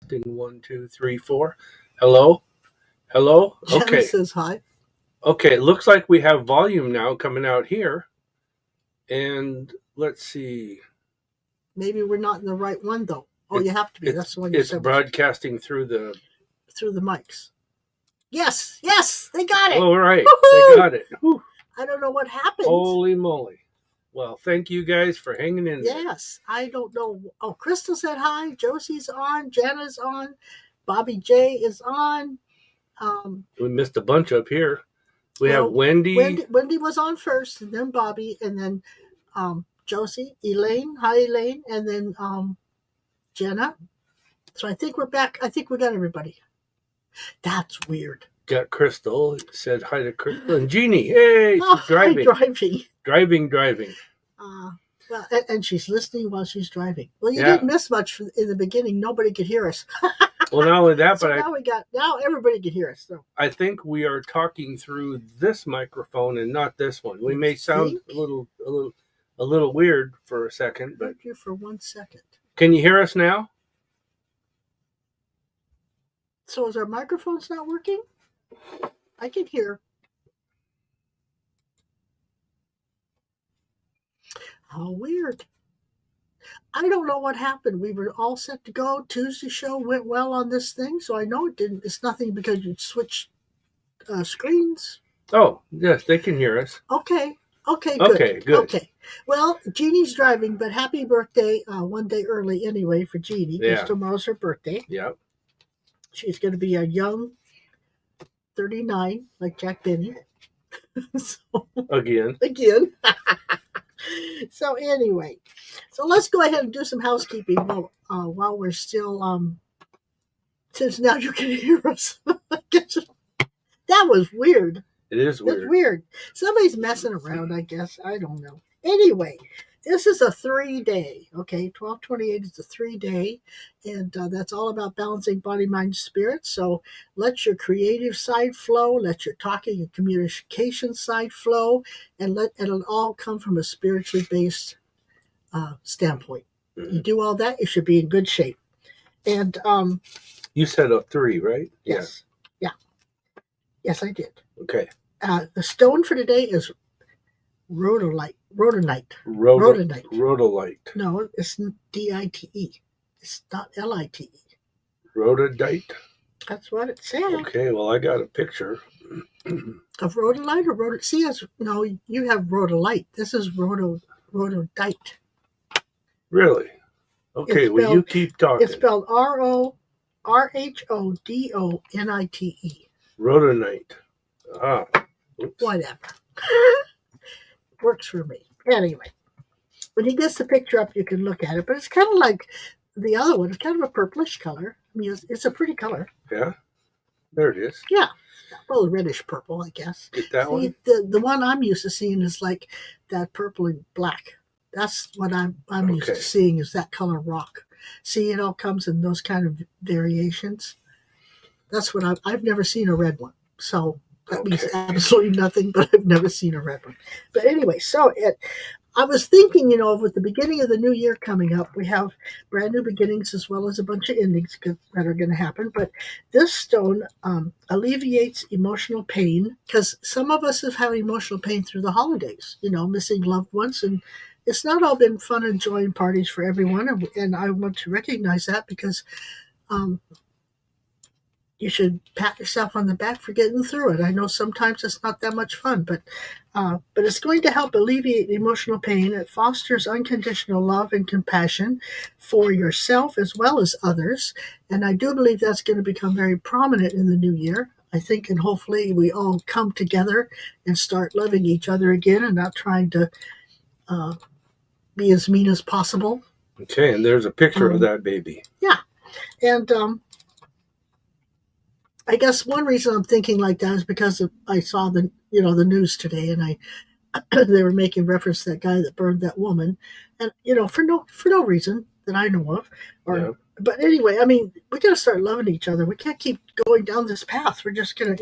Testing 1, 2, 3, 4. Hello? Hello? Jenna Okay. says hi. Okay, it looks like we have volume now coming out here. And let's see. Maybe we're not in the right one though. Oh, you have to be. That's the one you It's said. broadcasting through the mics. Yes, they got it. All right. Woo-hoo! They got it. Whew. I don't know what happened. Holy moly. Well, thank you guys for hanging in there. Yes, I don't know. Oh, Crystal said hi. Josie's on. Jana's on. Bobby J is on. We missed a bunch up here. We have Wendy. Wendy was on first, and then Bobby, and then Josie, Elaine. Hi, Elaine, and then Jenna. So I think we're back. I think we got everybody. That's weird. Got Crystal. Said hi to Crystal. And Jeannie. Hey, she's driving. Driving. Well, and she's listening while she's driving. Well, you didn't miss much in the beginning. Nobody could hear us. Well, not only that, so but now everybody can hear us. So I think we are talking through this microphone and not this one. We may sound a little weird for a second, but here for 1 second. Can you hear us now? So is our microphones not working? I can hear. How weird. I don't know what happened. We were all set to go. Tuesday show went well on this thing, so I know it didn't. It's nothing because you switched screens. Oh, yes, they can hear us. Okay, good. Okay. Well, Jeannie's driving, but happy birthday 1 day early anyway for Jeannie, because tomorrow's her birthday. Yeah. She's going to be a young 39, like Jack Benny. Again. So anyway, let's go ahead and do some housekeeping while we're still, since now you can hear us. That was weird. It is weird. It's weird. Somebody's messing around, I guess. I don't know. Anyway, this is a 3-day, okay? 12/28 is a 3-day, and that's all about balancing body, mind, spirit. So let your creative side flow, let your talking and communication side flow, and let it'll all come from a spiritually based standpoint. Mm-hmm. You do all that, you should be in good shape. And you said a 3, right? Yes. Yeah. Yes, I did. Okay. The stone for today is rhodolite. Rhodonite. No, it's DITE. It's not LITE. Rhododite? That's what it said. Okay, well, I got a picture. Of rhodolite or rhodolite? See, no, you have rhodolite. This is rhododite. Really? Okay, well, you keep talking. It's spelled RHODONITE. Rhodonite. Oops. Whatever. Works for me. Anyway, when he gets the picture up, you can look at it. But it's kind of like the other one. It's kind of a purplish color. I mean, it's a pretty color. Yeah. There it is. Yeah. Well, reddish purple, I guess. Get that one? The one I'm used to seeing is like that purple and black. That's what I'm used to seeing, is that color rock. See, it all comes in those kind of variations. That's what I've never seen a red one. So that means absolutely nothing, but I've never seen a red one. But anyway, I was thinking, with the beginning of the new year coming up, we have brand new beginnings as well as a bunch of endings that are going to happen. But this stone alleviates emotional pain, because some of us have had emotional pain through the holidays, missing loved ones. And it's not all been fun and joy and parties for everyone. And I want to recognize that, because you should pat yourself on the back for getting through it. I know sometimes it's not that much fun, but it's going to help alleviate emotional pain. It fosters unconditional love and compassion for yourself as well as others. And I do believe that's going to become very prominent in the new year. I think, and hopefully we all come together and start loving each other again and not trying to be as mean as possible. Okay, and there's a picture of that baby. Yeah. And I guess one reason I'm thinking like that is because I saw the news today, and they were making reference to that guy that burned that woman, and for no reason that I know of. But anyway, I mean, we got to start loving each other. We can't keep going down this path. We're just gonna,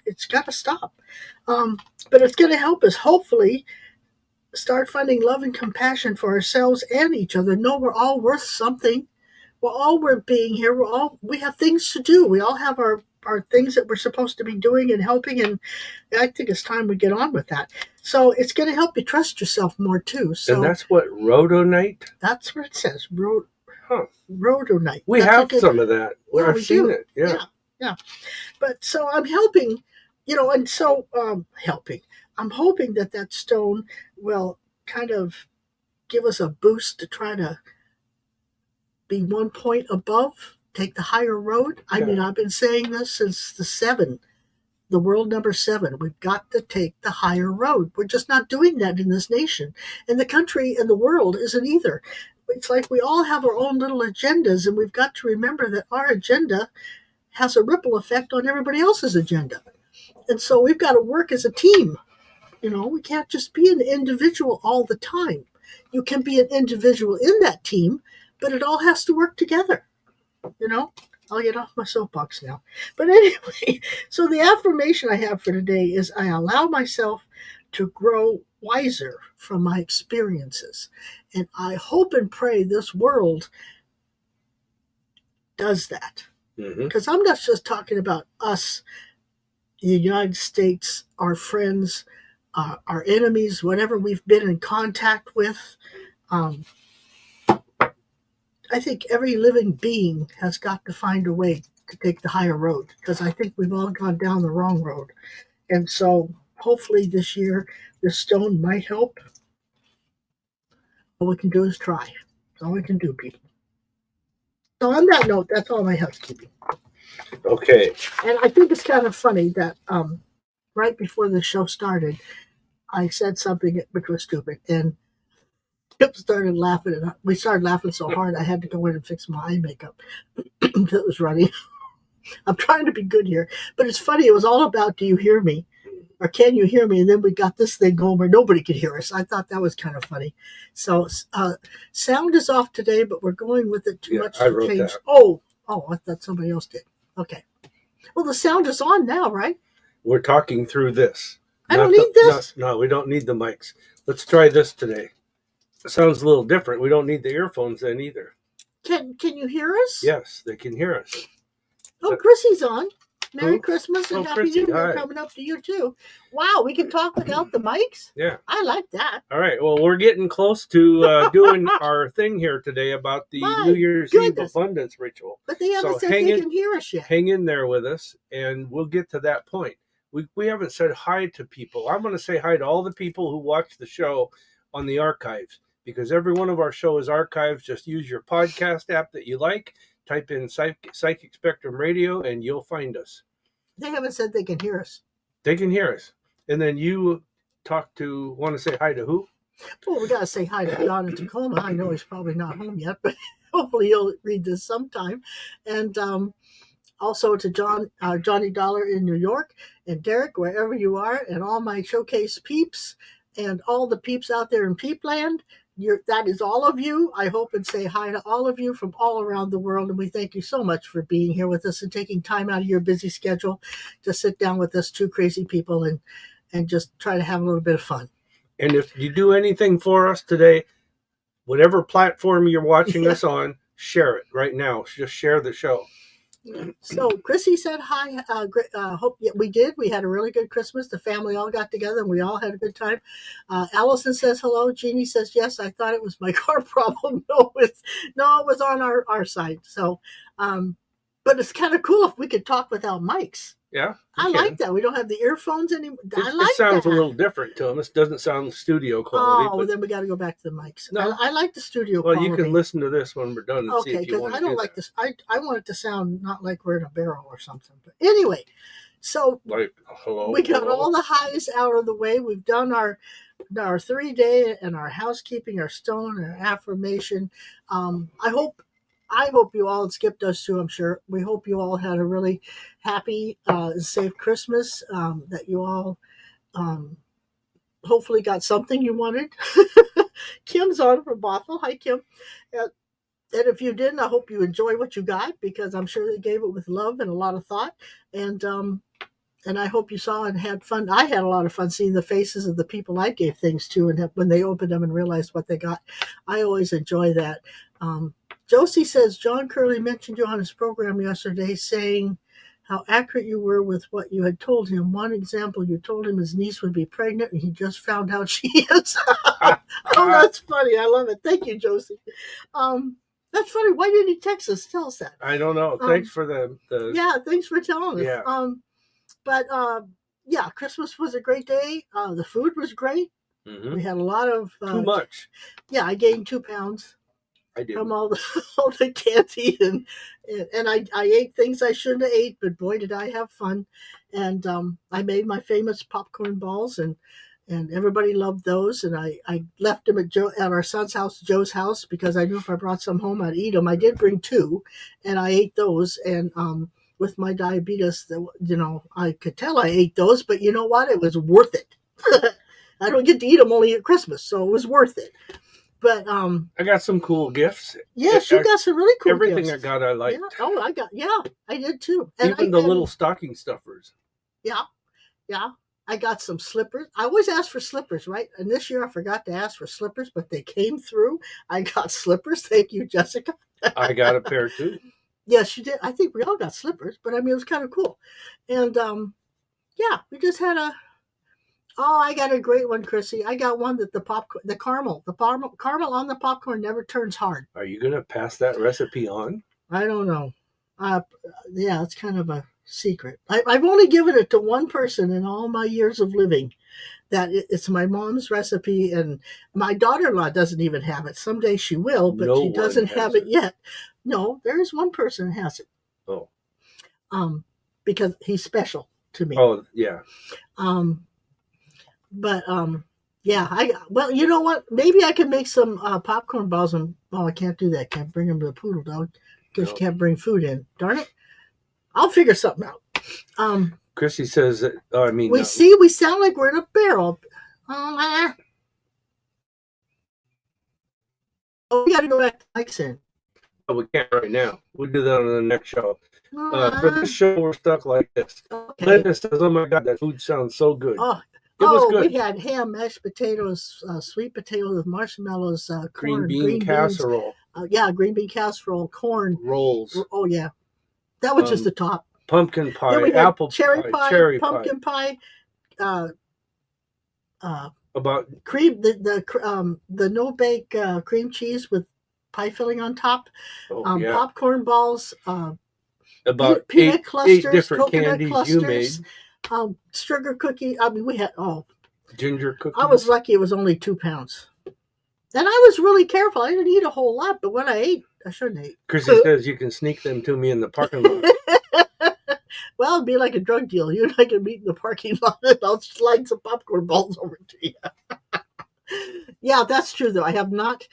it's got to stop. But it's going to help us hopefully start finding love and compassion for ourselves and each other. Know we're all worth something. we're being here. We have things to do. We all have our things that we're supposed to be doing and helping, and I think it's time we get on with that. So it's going to help you trust yourself more too. So And that's what rhodonite. that's what it says. Huh. Rhodonite. We That's have some of that. Yeah, I've we seen do. it. Yeah. Yeah. But so I'm helping, and so helping. I'm hoping that stone will kind of give us a boost to try to be 1 point above, take the higher road. I mean, I've been saying this since the world number 7. We've got to take the higher road. We're just not doing that in this nation. And the country and the world isn't either. It's like we all have our own little agendas, and we've got to remember that our agenda has a ripple effect on everybody else's agenda. And so we've got to work as a team. We can't just be an individual all the time. You can be an individual in that team, but it all has to work together. I'll get off my soapbox now. But anyway, so the affirmation I have for today is I allow myself to grow wiser from my experiences. And I hope and pray this world does that. Because I'm not just talking about us, the United States, our friends, our enemies, whatever we've been in contact with. I think every living being has got to find a way to take the higher road, because I think we've all gone down the wrong road. And so hopefully this year, this stone might help. All we can do is try. That's all we can do, people. So on that note, that's all my housekeeping. Okay. And I think it's kind of funny that right before the show started, I said something which was stupid, and Skip started laughing, and we started laughing so hard I had to go in and fix my eye makeup because it was running. I'm trying to be good here, but it's funny. It was all about, do you hear me? Or can you hear me? And then we got this thing going where nobody could hear us. I thought that was kind of funny. So sound is off today, but we're going with it too much to change. That. Oh, I thought somebody else did. Okay. Well, the sound is on now, right? We're talking through this. I don't need this? No, we don't need the mics. Let's try this today. It sounds a little different. We don't need the earphones then either. Can you hear us? Yes, they can hear us. Oh, Chrissy's on. Merry Christmas and Happy New Year coming up to you too. Wow, we can talk without the mics? Yeah. I like that. All right. Well, we're getting close to doing our thing here today about the New Year's Eve abundance ritual. But they haven't said they can hear us yet. Hang in there with us, and we'll get to that point. We haven't said hi to people. I'm going to say hi to all the people who watch the show on the archives, because every one of our show is archived. Just use your podcast app that you like. Type in Psychic Spectrum Radio, and you'll find us. They haven't said they can hear us. They can hear us. And then you want to say hi to who? Well, we got to say hi to John in Tacoma. I know he's probably not home yet, but hopefully he'll read this sometime. And also to Johnny Dollar in New York, and Derek, wherever you are, and all my showcase peeps, and all the peeps out there in Peepland. That is all of you. I hope and say hi to all of you from all around the world. And we thank you so much for being here with us and taking time out of your busy schedule to sit down with us, two crazy people, and just try to have a little bit of fun. And if you do anything for us today, whatever platform you're watching us on, share it right now. Just share the show. So Chrissy said hi. Hope we did. We had a really good Christmas. The family all got together and we all had a good time. Allison says hello. Jeannie says yes. I thought it was my car problem. No, it was on our side. So, but it's kind of cool if we could talk without mics. Yeah, I like that. We don't have the earphones anymore. It sounds a little different to them. It doesn't sound studio quality. Oh, then we got to go back to the mics. No, I like the studio quality. Well, you can listen to this when we're done and see if you want to. Okay, because I don't like this. I want it to sound not like we're in a barrel or something. But anyway, so we got all the highs out of the way. We've done our 3-day and our housekeeping, our stone, and our affirmation. I hope you all, and Skip does too, I'm sure. We hope you all had a really happy and safe Christmas, that you all hopefully got something you wanted. Kim's on from Bothell. Hi, Kim. And if you didn't, I hope you enjoy what you got, because I'm sure they gave it with love and a lot of thought. And I hope you saw and had fun. I had a lot of fun seeing the faces of the people I gave things to, and when they opened them and realized what they got. I always enjoy that. Josie says John Curley mentioned you on his program yesterday, saying how accurate you were with what you had told him. One example, you told him his niece would be pregnant, and he just found out she is. Oh, that's funny. I love it. Thank you, Josie. That's funny. Why didn't he text us? Tell us that. I don't know. Thanks for the Yeah, thanks for telling us. Yeah. But yeah, Christmas was a great day. The food was great. Mm-hmm. We had a lot of too much. Yeah, I gained 2 pounds. I did from all the candy, and I ate things I shouldn't have ate, but boy did I have fun. And I made my famous popcorn balls, and everybody loved those. And I left them at our son's house, Joe's house, because I knew if I brought some home I'd eat them. I did bring 2, and I ate those. And with my diabetes, I could tell I ate those, but you know what? It was worth it. I don't get to eat them only at Christmas, so it was worth it. But I got some cool gifts. Yes, you got some really cool everything gifts. I got I liked. Yeah. Oh, I did too. And even the little stocking stuffers. Yeah. I got some slippers. I always ask for slippers, right? And this year I forgot to ask for slippers, but they came through. I got slippers. Thank you, Jessica. I got a pair too. Yes, you did. I think we all got slippers, but I mean, it was kind of cool. And yeah, we just had Oh, I got a great one, Chrissy. I got one that the caramel on the popcorn never turns hard. Are you going to pass that recipe on? I don't know. Yeah, it's kind of a secret. I've only given it to one person in all my years of living. That it's my mom's recipe, and my daughter-in-law doesn't even have it. Someday she will, but she doesn't have it yet. No, there is one person who has it. Oh. Because he's special to me. Oh, yeah. But yeah, well, you know what? Maybe I can make some popcorn balls, and I can't do that. Can't bring them to the poodle dog because you can't bring food in. Darn it! I'll figure something out. Chrissy says that. Oh, I mean, we sound like we're in a barrel. Oh, we got to go back to Mike's in. Oh, we can't right now. We'll do that on the next show. For this show, we're stuck like this. Okay. Linda says, "Oh my God, that food sounds so good." It was good. We had ham, mashed potatoes, sweet potatoes with marshmallows, corn, green casserole. Green bean casserole, corn rolls. Oh yeah, that was just the top. Pumpkin pie, apple cherry pie, pumpkin pie. About cream, the no bake cream cheese with pie filling on top. Popcorn balls. About peanut clusters, 8 different coconut candies clusters, you made. Sugar cookie. I mean, we had ginger cookies. I was lucky; it was only 2 pounds, and I was really careful. I didn't eat a whole lot, but when I ate, I shouldn't eat. Chrissy says you can sneak them to me in the parking lot. Well, it'd be like a drug deal. You and I can meet in the parking lot, and I'll slide some popcorn balls over to you. Yeah, that's true. Though I have not.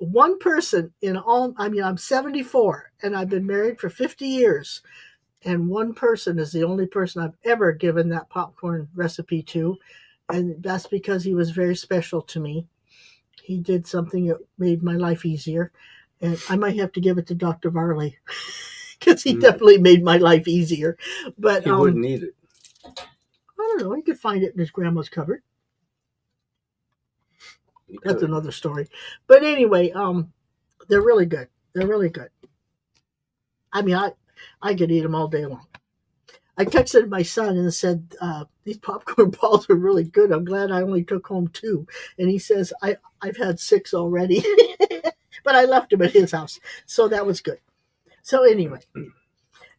One person in all. I mean, I'm 74, and I've been married for 50 years. And one person is the only person I've ever given that popcorn recipe to. And that's because he was very special to me. He did something that made my life easier. And I might have to give it to Dr. Varley because he definitely made my life easier. But he wouldn't eat it. I don't know. He could find it in his grandma's cupboard. That's another story. But anyway, they're really good. They're really good. I mean, I could eat them all day long. I texted my son and said, these popcorn balls are really good. I'm glad I only took home 2. And he says, I've had 6 already. But I left them at his house. So that was good. So anyway.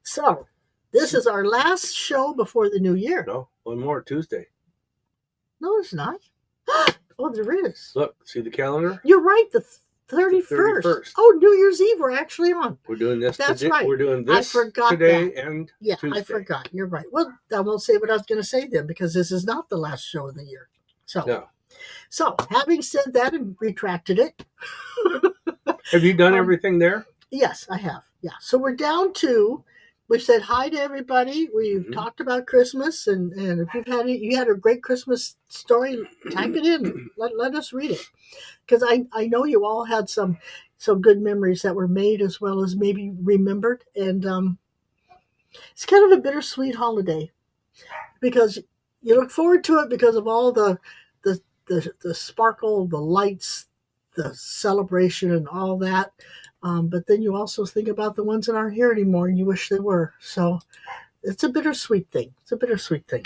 So this is our last show before the new year. No, one more Tuesday. No, it's not. Oh, there is. Look, see the calendar? You're right. The 31st. Oh, New Year's Eve, we're actually on. We're doing this That's today. Right. We're doing this today and Tuesday. I forgot. You're right. Well, I won't say what I was going to say then because this is not the last show of the year. So having said that and retracted it. Have you done everything there? Yes, I have. Yeah. So we're down to, we've said hi to everybody. We've talked about Christmas, and if you had a great Christmas story, type it in. Let us read it. Because I know you all had some good memories that were made as well as maybe remembered. And it's kind of a bittersweet holiday because you look forward to it because of all the sparkle, the lights, the celebration and all that. But then you also think about the ones that aren't here anymore and you wish they were. So it's a bittersweet thing. It's a bittersweet thing.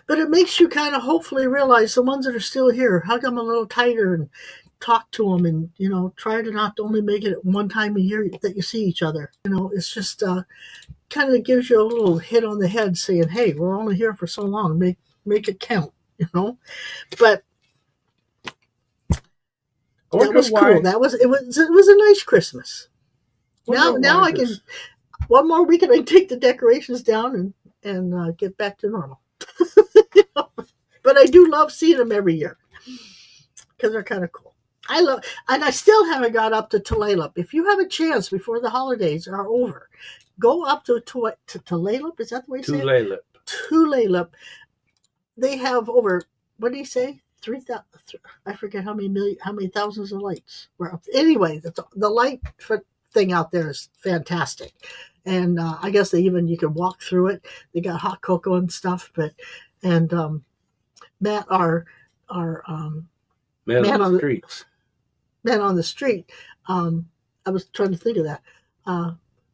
But it makes you kind of hopefully realize the ones that are still here, hug them a little tighter and talk to them, and try to not only make it one time a year that you see each other. It's just kind of gives you a little hit on the head saying, hey, we're only here for so long, make it count. But that was cool. It was a nice Christmas. Now I can, one more week and I can take the decorations down and get back to normal. But I do love seeing them every year because they're kind of cool. And I still haven't got up to Tulalip. If you have a chance before the holidays are over, go up to Tulalip. Is that the way you say it? Tulalip. They have over, what do you say? 3,000. I forget how many thousands of lights were up. Anyway, the light thing out there is fantastic. And I guess you can walk through it. They got hot cocoa and stuff. And Matt, our man on the streets. Man on the street. I was trying to think of that.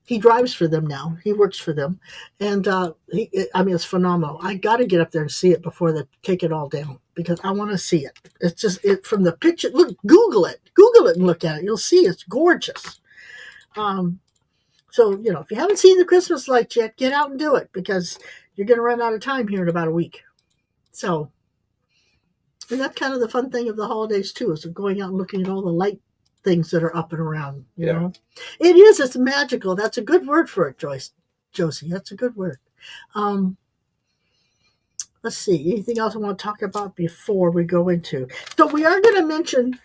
He drives for them now. He works for them. And it's phenomenal. I got to get up there and see it before they take it all down because I want to see it. It's just from the picture. Look, Google it and look at it. You'll see it's gorgeous. So, if you haven't seen the Christmas lights yet, get out and do it because you're going to run out of time here in about a week. So, and that's kind of the fun thing of the holidays too, is going out and looking at all the light things that are up and around. You know, it is. It's magical. That's a good word for it, Josie. That's a good word. Let's see. Anything else I want to talk about before we go into? So we are going to mention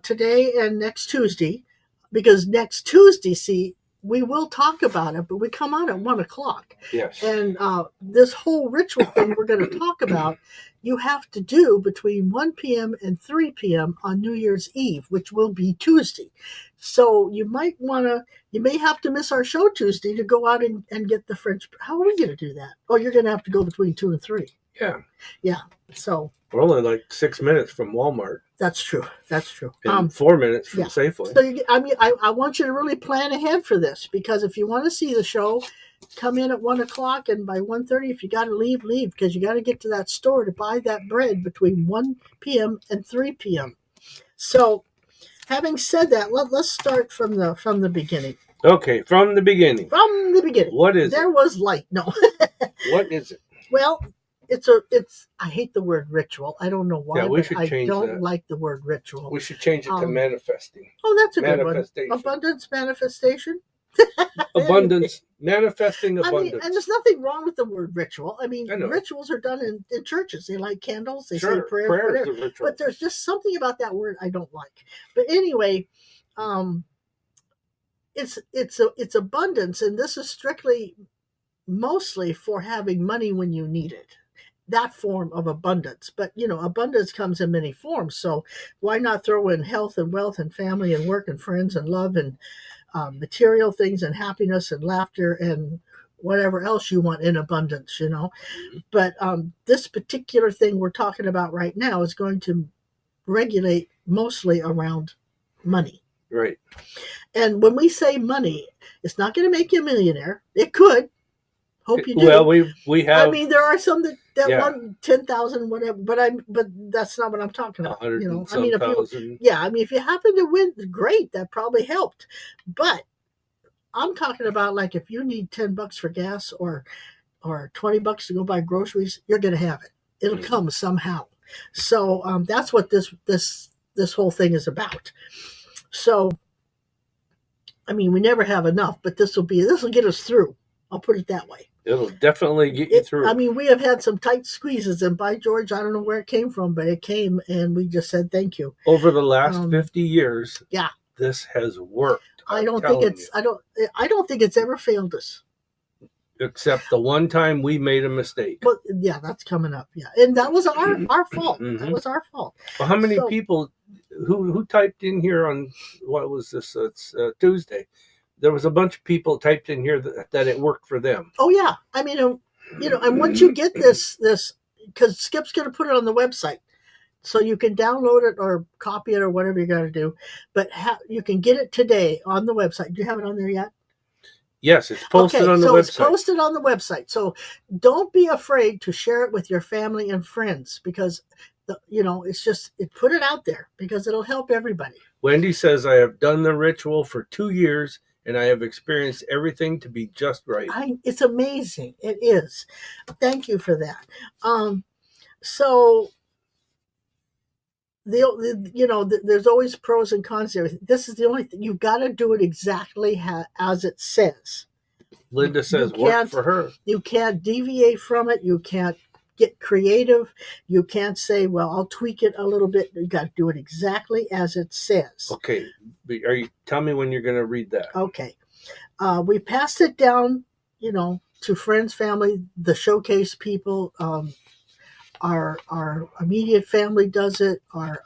today and next Tuesday, because next Tuesday, we will talk about it, but we come on at 1:00. Yes. And this whole ritual thing we're going to talk about, you have to do between 1 p.m. and 3 p.m. on New Year's Eve, which will be Tuesday. So you may have to miss our show Tuesday to go out and get the French. How are we going to do that? Oh, you're going to have to go between 2 and 3. Yeah. Yeah. So we're only like 6 minutes from Walmart. That's true. And 4 minutes from Safeway. So I want you to really plan ahead for this, because if you want to see the show, come in at 1:00, and by 1:30, if you got to leave, because you got to get to that store to buy that bread between 1 p.m. and 3 p.m. So, having said that, let's start from the beginning. Okay, from the beginning. From the beginning. What is there was light. No. What is it? Well, I hate the word ritual. I don't know why. Yeah, we should change that. I don't like the word ritual. We should change it to manifesting. Oh, that's a good one. Abundance manifestation. Abundance, manifesting abundance. And there's nothing wrong with the word ritual. Rituals are done in churches. They light candles, they say prayers, whatever. But there's just something about that word I don't like. But anyway, it's abundance, and this is strictly mostly for having money when you need it. That form of abundance. But, abundance comes in many forms. So why not throw in health and wealth and family and work and friends and love and material things and happiness and laughter and whatever else you want in abundance, But this particular thing we're talking about right now is going to regulate mostly around money. Right. And when we say money, it's not going to make you a millionaire. It could. Hope you do. Well, we have. There are some that want 10,000, whatever, but that's not what I'm talking about. If you happen to win, great. That probably helped. But I'm talking about, like, if you need $10 for gas or $20 to go buy groceries, you're going to have it. It'll come somehow. So that's what this whole thing is about. So, we never have enough, but this will get us through. I'll put it that way. It'll definitely get you through. We have had some tight squeezes, and by George, I don't know where it came from, but it came, and we just said thank you. Over the last 50 years, yeah, this has worked. I don't think it's ever failed us. Except the one time we made a mistake. But yeah, that's coming up. Yeah, and that was our fault. Mm-hmm. That was our fault. Well, how many people who typed in here on what was this? It's Tuesday. There was a bunch of people typed in here that it worked for them. Oh yeah, and once you get this, because Skip's going to put it on the website. So you can download it or copy it or whatever you got to do. But you can get it today on the website. Do you have it on there yet? Yes, it's posted on the website. It's posted on the website. So don't be afraid to share it with your family and friends because, it's just, put it out there because it'll help everybody. Wendy says, I have done the ritual for 2 years and I have experienced everything to be just right. It's amazing. It is. Thank you for that. So there's always pros and cons to everything. This is the only thing. You've got to do it exactly as it says. Linda says work for her. You can't deviate from it. You can't get creative. You can't say, well, I'll tweak it a little bit. You got to do it exactly as it says. Okay. Tell me when you're going to read that. Okay. We passed it down, to friends, family, the showcase people. Our immediate family does it. Our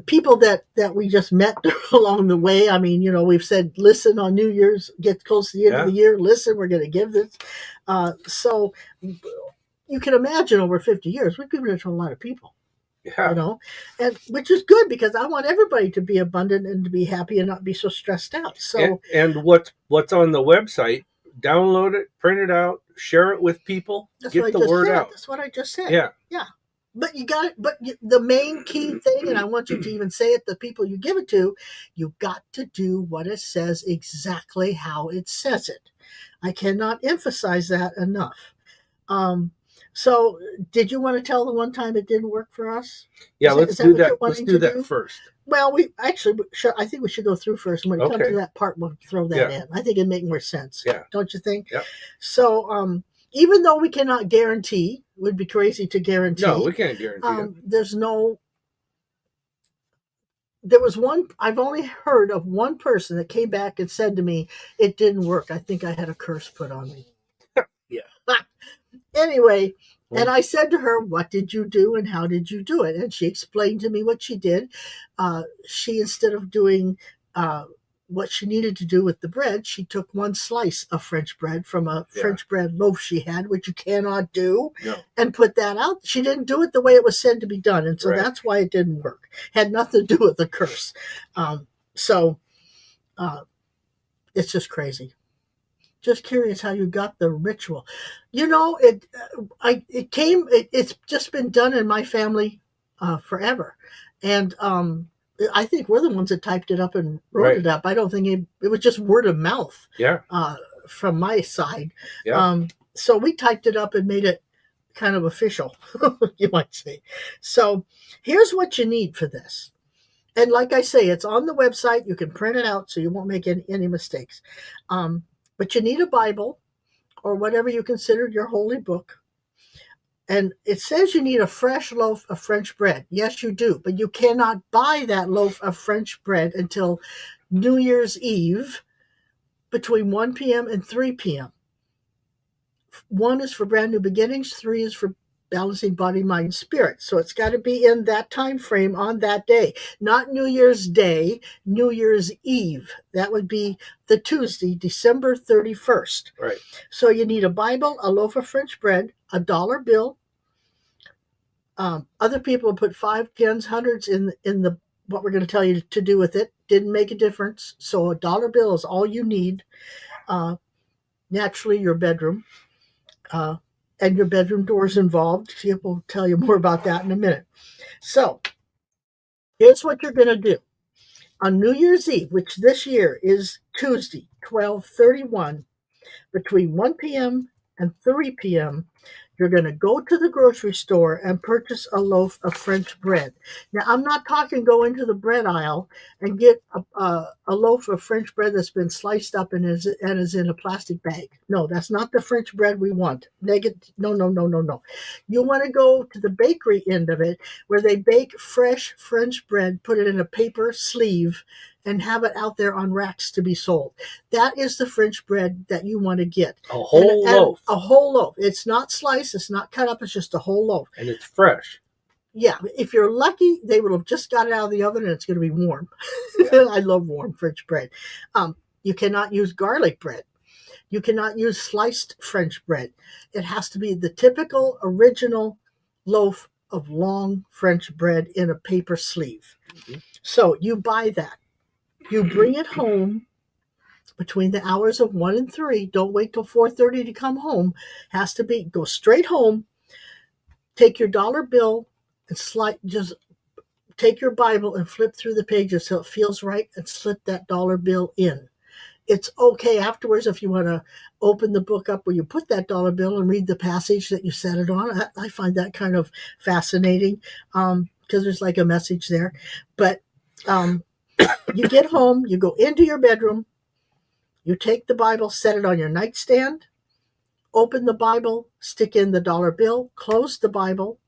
people that we just met along the way. I mean, we've said, listen on New Year's, get close to the end of the year. Listen, we're going to give this. So you can imagine over 50 years, we've given it to a lot of people. Yeah. And which is good because I want everybody to be abundant and to be happy and not be so stressed out. So and what's on the website, download it, print it out, share it with people, get the word out. That's what I just said. Yeah. But you got it. But the main key thing, and I want you to even say it, the people you give it to, you got to do what it says exactly how it says it. I cannot emphasize that enough. So did you want to tell the one time it didn't work for us? Yeah, let's do that. Let's do that first. Well, I think we should go through first. And when it comes to that part, we'll throw that in. I think it'd make more sense. Yeah. Don't you think? Yeah. So, even though we cannot guarantee, it would be crazy to guarantee. No, we can't guarantee it. There was one, I've only heard of one person that came back and said to me, it didn't work. I think I had a curse put on me. Yeah. Anyway, and I said to her, what did you do and how did you do it? And she explained to me what she did. She, instead of doing what she needed to do with the bread, she took one slice of French bread from a French bread loaf she had, which you cannot do, and put that out. She didn't do it the way it was said to be done. And so that's why it didn't work. Had nothing to do with the curse. It's just crazy. Just curious how you got the ritual. It's just been done in my family forever. And I think we're the ones that typed it up and wrote it up. I don't think it was just word of mouth from my side. Yeah. So we typed it up and made it kind of official, you might say. So here's what you need for this. And like I say, it's on the website. You can print it out so you won't make any mistakes. But you need a Bible or whatever you consider your holy book. And it says you need a fresh loaf of French bread. Yes, you do. But you cannot buy that loaf of French bread until New Year's Eve between 1 p.m. and 3 p.m. 1 is for brand new beginnings. 3 is for balancing body, mind, and spirit. So it's got to be in that time frame on that day. Not New Year's Day, New Year's Eve. That would be the Tuesday, December 31st. Right. So you need a Bible, a loaf of French bread, a dollar bill. Other people put 5, 10s, 100s in the what we're going to tell you to do with it. Didn't make a difference. So a dollar bill is all you need. Naturally, your bedroom. And your bedroom doors involved. We'll tell you more about that in a minute. So here's what you're going to do. On New Year's Eve, which this year is Tuesday, 12/31, between 1 p.m. and 3 p.m., you're going to go to the grocery store and purchase a loaf of French bread. Now, I'm not talking go into the bread aisle and get a loaf of French bread that's been sliced up and is in a plastic bag. No, that's not the French bread we want. No. You want to go to the bakery end of it where they bake fresh French bread, put it in a paper sleeve, and have it out there on racks to be sold. That is the French bread that you want to get. A whole loaf. A whole loaf. It's not sliced. It's not cut up. It's just a whole loaf. And it's fresh. Yeah. If you're lucky, they will have just got it out of the oven and it's going to be warm. Yeah. I love warm French bread. You cannot use garlic bread. You cannot use sliced French bread. It has to be the typical original loaf of long French bread in a paper sleeve. Mhm. So you buy that. You bring it home between the hours of 1 and 3. Don't wait till 4:30 to come home. Has to be, go straight home, take your dollar bill and just take your Bible and flip through the pages so it feels right and slip that dollar bill in. It's okay afterwards if you want to open the book up where you put that dollar bill and read the passage that you set it on. I find that kind of fascinating because there's like a message there. But you get home, you go into your bedroom, you take the Bible, set it on your nightstand, open the Bible, stick in the dollar bill, close the Bible,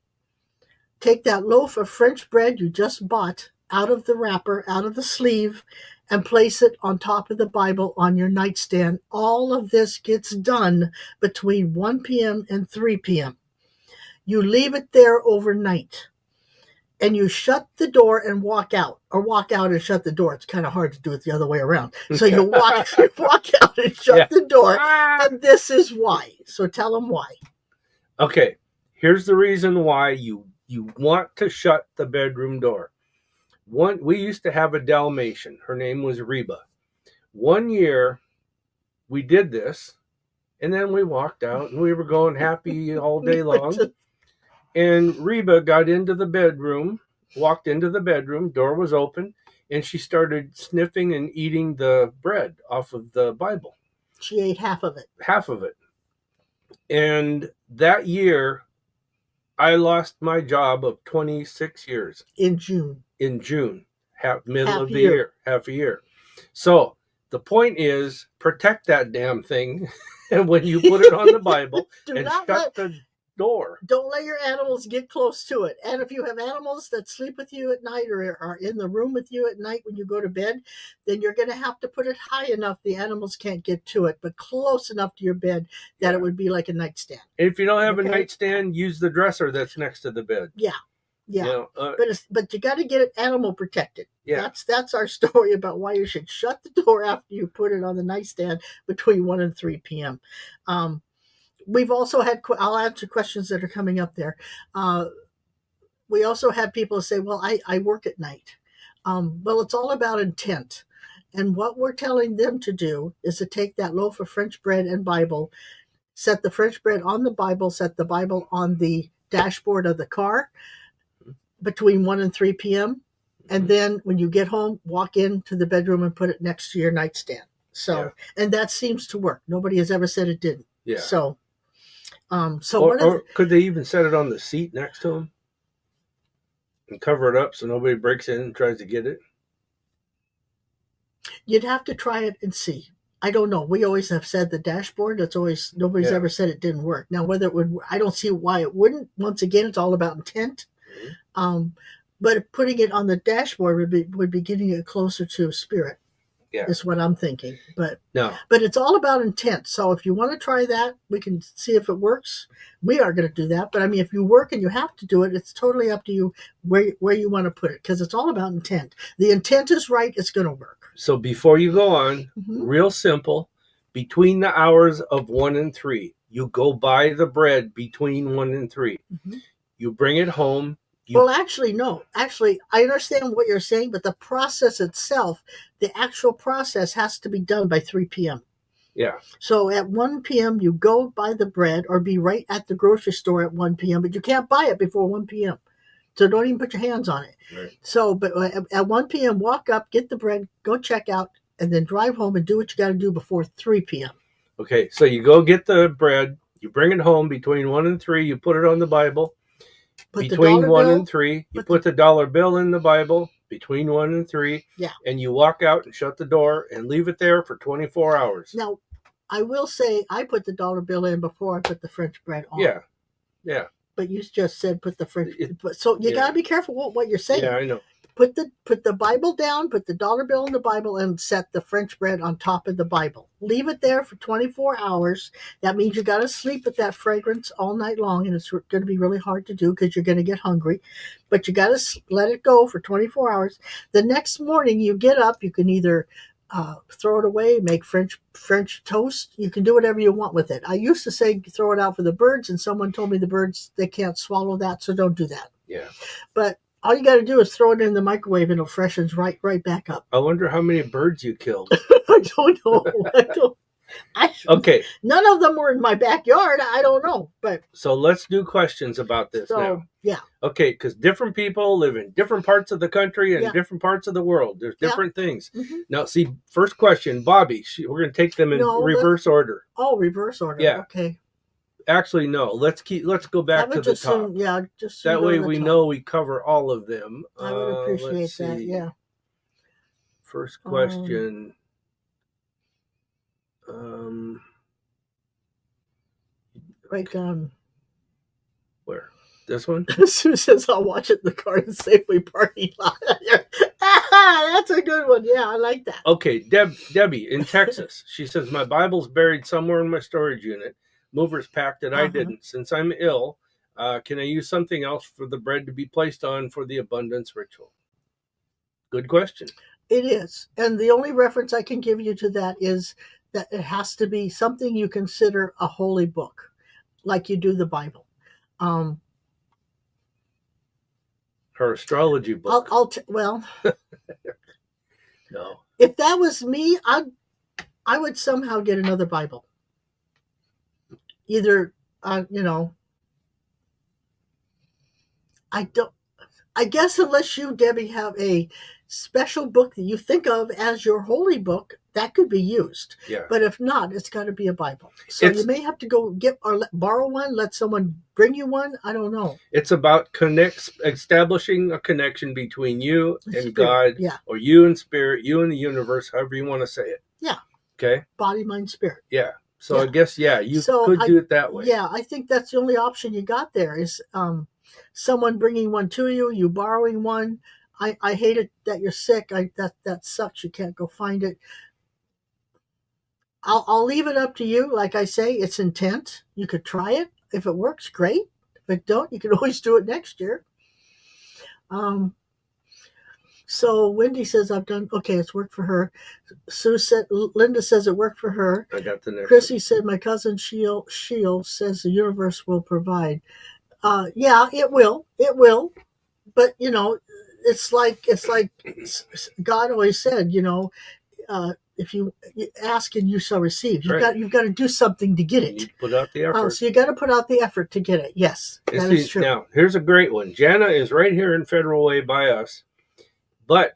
take that loaf of French bread you just bought out of the wrapper, out of the sleeve, and place it on top of the Bible on your nightstand. All of this gets done between 1 p.m. and 3 p.m. You leave it there overnight, and you shut the door and walk out, or walk out and shut the door. It's kind of hard to do it the other way around. So you walk out and shut the door, and this is why. So tell them why. Okay, here's the reason why you want to shut the bedroom door. We used to have a Dalmatian. Her name was Reba. One year, we did this, and then we walked out, and we were going happy all day long. And Reba got into the bedroom, walked into the bedroom, door was open, and she started sniffing and eating the bread off of the Bible. She ate half of it. Half of it. And that year, I lost my job of 26 years. In June. Middle of the year, half a year. So the point is, protect that damn thing. And when you put it on the Bible and shut the door. Don't let your animals get close to it. And if you have animals that sleep with you at night or are in the room with you at night when you go to bed, then you're going to have to put it high enough the animals can't get to it, but close enough to your bed that it would be like a nightstand. And if you don't have a nightstand, use the dresser that's next to the bed. Yeah. You know, but you got to get it animal protected. Yeah. That's our story about why you should shut the door after you put it on the nightstand between 1 and 3 p.m. We've also had, I'll answer questions that are coming up there. We also had people say, well, I work at night. Well, it's all about intent. And what we're telling them to do is to take that loaf of French bread and Bible, set the French bread on the Bible, set the Bible on the dashboard of the car between 1 and 3 p.m. And then when you get home, walk into the bedroom and put it next to your nightstand. So, and that seems to work. Nobody has ever said it didn't. Yeah. So, or could they even set it on the seat next to them and cover it up so nobody breaks in and tries to get it? You'd have to try it and see. I don't know. We always have said the dashboard. That's always, nobody's ever said it didn't work. Now, whether it would, I don't see why it wouldn't. Once again, it's all about intent. Mm-hmm. But putting it on the dashboard would be getting it closer to spirit. Yeah. Is what I'm thinking. But it's all about intent. So if you want to try that, we can see if it works. We are going to do that. But I mean, if you work and you have to do it, it's totally up to you where you want to put it, because it's all about intent. The intent is right, it's going to work. So before you go on, real simple, between the hours of 1 and 3, you go buy the bread between 1 and 3. Mm-hmm. You bring it home. Well, actually, no. Actually, I understand what you're saying, but the process itself, the actual process has to be done by 3 p.m. Yeah. So at 1 p.m., you go buy the bread or be right at the grocery store at 1 p.m., but you can't buy it before 1 p.m. So don't even put your hands on it. Right. So, but at 1 p.m., walk up, get the bread, go check out, and then drive home and do what you got to do before 3 p.m. Okay, so you go get the bread, you bring it home between 1 and 3, you put it on the Bible. Between 1 and 3, you put the dollar bill in the Bible between 1 and 3, and you walk out and shut the door and leave it there for 24 hours. Now, I will say I put the dollar bill in before I put the French bread on. Yeah. But you just said put the French. So you got to be careful what you're saying. Yeah, I know. Put the Bible down, put the dollar bill in the Bible, and set the French bread on top of the Bible. Leave it there for 24 hours. That means you got to sleep with that fragrance all night long, and it's going to be really hard to do because you're going to get hungry. But you got to let it go for 24 hours. The next morning you get up, you can either throw it away, make French toast. You can do whatever you want with it. I used to say throw it out for the birds, and someone told me the birds, they can't swallow that, so don't do that. Yeah. But all you got to do is throw it in the microwave and it freshens right back up. I wonder how many birds you killed. I don't know. Okay. None of them were in my backyard. I don't know. But so let's do questions about this now. Yeah. Okay, because different people live in different parts of the country and different parts of the world. There's different things. Mm-hmm. Now, see, first question, Bobby. We're going to take them in reverse order. Oh, reverse order. Yeah. Okay. Actually, no. Let's go back to the top. Just that way we know we cover all of them. I would appreciate that. Yeah. First question. Right down. Where? This one? Sue says, I'll watch it in the Garden Safeway parking lot. That's a good one. Yeah, I like that. Okay, Debbie in Texas. She says, my Bible's buried somewhere in my storage unit. Movers packed it. I didn't. Since I'm ill, can I use something else for the bread to be placed on for the abundance ritual? Good question. It is. And the only reference I can give you to that is that it has to be something you consider a holy book, like you do the Bible. Her astrology book. Well, no. If that was me, I would somehow get another Bible. Either, I guess unless you, Debbie, have a special book that you think of as your holy book, that could be used. Yeah. But if not, it's got to be a Bible. So you may have to go get or borrow one, let someone bring you one. I don't know. It's about establishing a connection between you and God, or you and spirit, you and the universe, however you want to say it. Yeah. Okay. Body, mind, spirit. Yeah. So I guess, you could do it that way. Yeah, I think that's the only option you got there is someone bringing one to you, you borrowing one. I hate it that you're sick. That sucks. You can't go find it. I'll leave it up to you. Like I say, it's intent. You could try it. If it works, great. If it don't, you can always do it next year. So Wendy says it's worked for her. Linda says it worked for her. I got the next Chrissy said my cousin Sheil says the universe will provide. Yeah, it will. It will. But it's like God always said, if you ask and you shall receive. You've got to do something to get it. You put out the effort. So you got to put out the effort to get it. Yes, that is true. Now, here's a great one. Jana is right here in Federal Way by us. But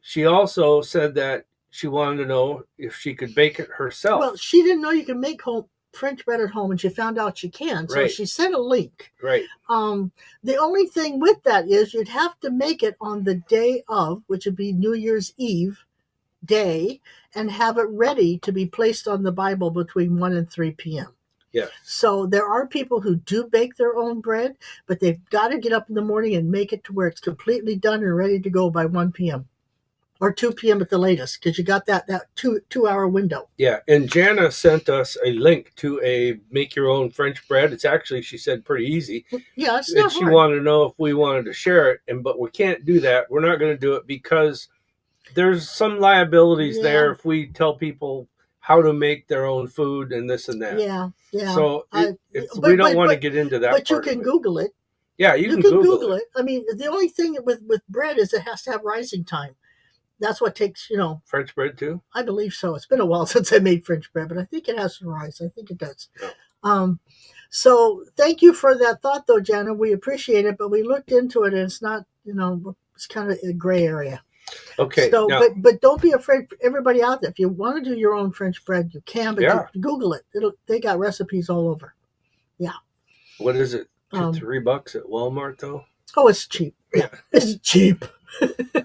she also said that she wanted to know if she could bake it herself. Well, she didn't know you can make French bread at home, and she found out she can. So she sent a link. Right. The only thing with that is you'd have to make it on the day of, which would be New Year's Eve day, and have it ready to be placed on the Bible between 1 and 3 p.m. Yeah. So there are people who do bake their own bread, but they've got to get up in the morning and make it to where it's completely done and ready to go by 1 p.m. or 2 p.m. at the latest, because you got that 2-hour window. Yeah, and Jana sent us a link to a make your own French bread. It's actually, she said, pretty easy. Yeah, it's not hard. She wanted to know if we wanted to share it, but we can't do that. We're not going to do it because there's some liabilities there if we tell people how to make their own food and this and that. Yeah. So we don't want to get into that. But you can Google it. Yeah, you can Google it. I mean, the only thing with bread is it has to have rising time. That's what takes, French bread too? I believe so. It's been a while since I made French bread, but I think it has to rise. I think it does. Oh. So thank you for that thought, though, Jana. We appreciate it, but we looked into it, and it's not, it's kind of a gray area. Okay. So, but don't be afraid. Everybody out there, if you want to do your own French bread, you can. But you Google it. They got recipes all over. Yeah. What is it? $3 at Walmart though? Oh, it's cheap. Yeah, it's cheap.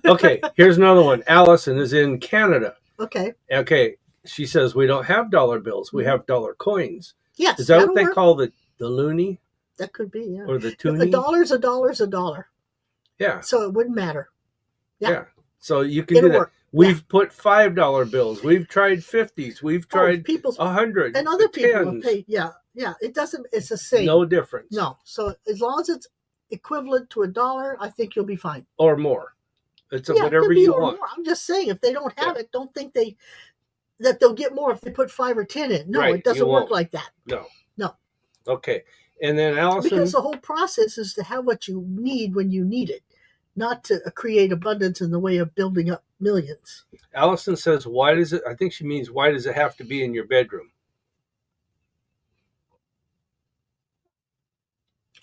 Okay. Here's another one. Allison is in Canada. Okay. She says we don't have dollar bills. We have dollar coins. Yes. Is that what they call the loonie? That could be. Yeah. Or the toonie? A dollar's a dollar. Yeah. So it wouldn't matter. Yeah. So you can do that. We've put $5 bills. We've tried 50s. We've tried 100. And other people have paid. Yeah. It doesn't. It's the same. No difference. No. So as long as it's equivalent to $1, I think you'll be fine. Or more. It's whatever you want. More. I'm just saying, if they don't have it, don't think that they'll get more if they put 5 or 10 in. No, it doesn't work like that. No. No. Okay. And then Allison, because the whole process is to have what you need when you need it, not to create abundance in the way of building up millions. Allison says, why does it, I think she means, why does it have to be in your bedroom?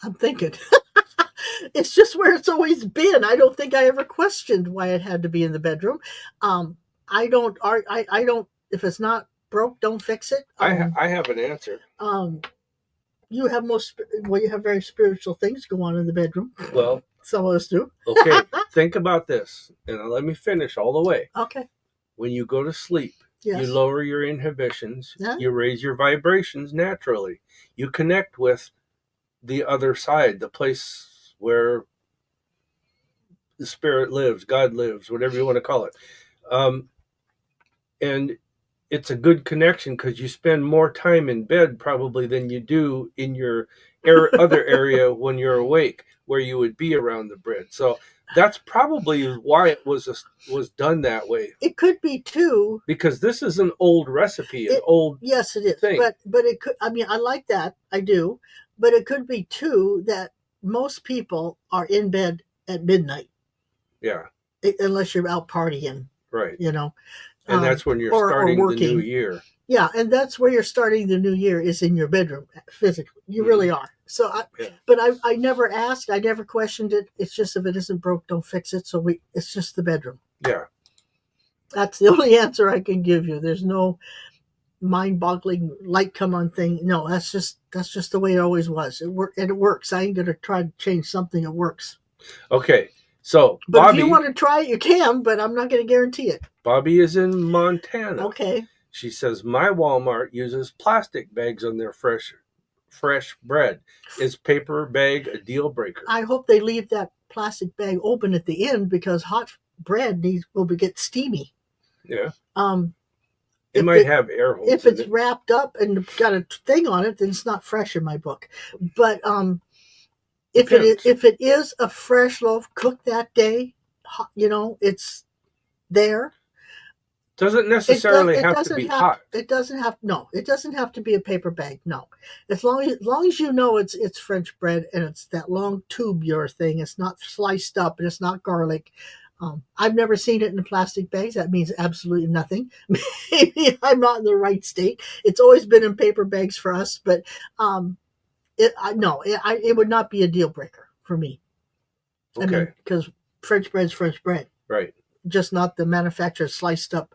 I'm thinking. It's just where it's always been. I don't think I ever questioned why it had to be in the bedroom. I don't. I don't. If it's not broke, don't fix it. I have an answer. You have you have very spiritual things go on in the bedroom. Well, some of us do. Okay, think about this, and let me finish all the way. Okay. When you go to sleep, yes. You lower your inhibitions. Yeah. You raise your vibrations naturally. You connect with the other side, the place where the spirit lives, God lives, whatever you want to call it. And it's a good connection because you spend more time in bed probably than you do in your other area when you're awake, where you would be around the bread. So that's probably why it was done that way. It could be too, because this is an old recipe, old yes, it is thing. But it could. I mean, I like that, I do, but it could be too that most people are in bed at midnight. Yeah, unless you're out partying, right? You know, and that's when you're starting the new year. Yeah, and that's where you're starting the new year is in your bedroom physically. You really are. So, but I never asked. I never questioned it. It's just if it isn't broke, don't fix it. So it's just the bedroom. Yeah, that's the only answer I can give you. There's no mind-boggling light come on thing. No, that's just the way it always was. It works. I ain't gonna try to change something that works. Okay. So, but Bobby, if you want to try it, you can, but I'm not going to guarantee it. Bobby is in Montana. Okay. She says, my Walmart uses plastic bags on their fresh bread. Is paper bag a deal breaker? I hope they leave that plastic bag open at the end because hot bread will get steamy. Yeah. It might have air holes. If it's wrapped up and got a thing on it, then it's not fresh in my book. But if it is a fresh loaf cooked that day, it's there. Doesn't necessarily have to be hot. It doesn't have to be a paper bag. No, as long as you know it's French bread and it's that long tubular thing. It's not sliced up and it's not garlic. I've never seen it in plastic bags. That means absolutely nothing. Maybe I'm not in the right state. It's always been in paper bags for us, but it would not be a deal breaker for me. Okay. I mean, because French bread's French bread. Right. Just not the manufactured sliced up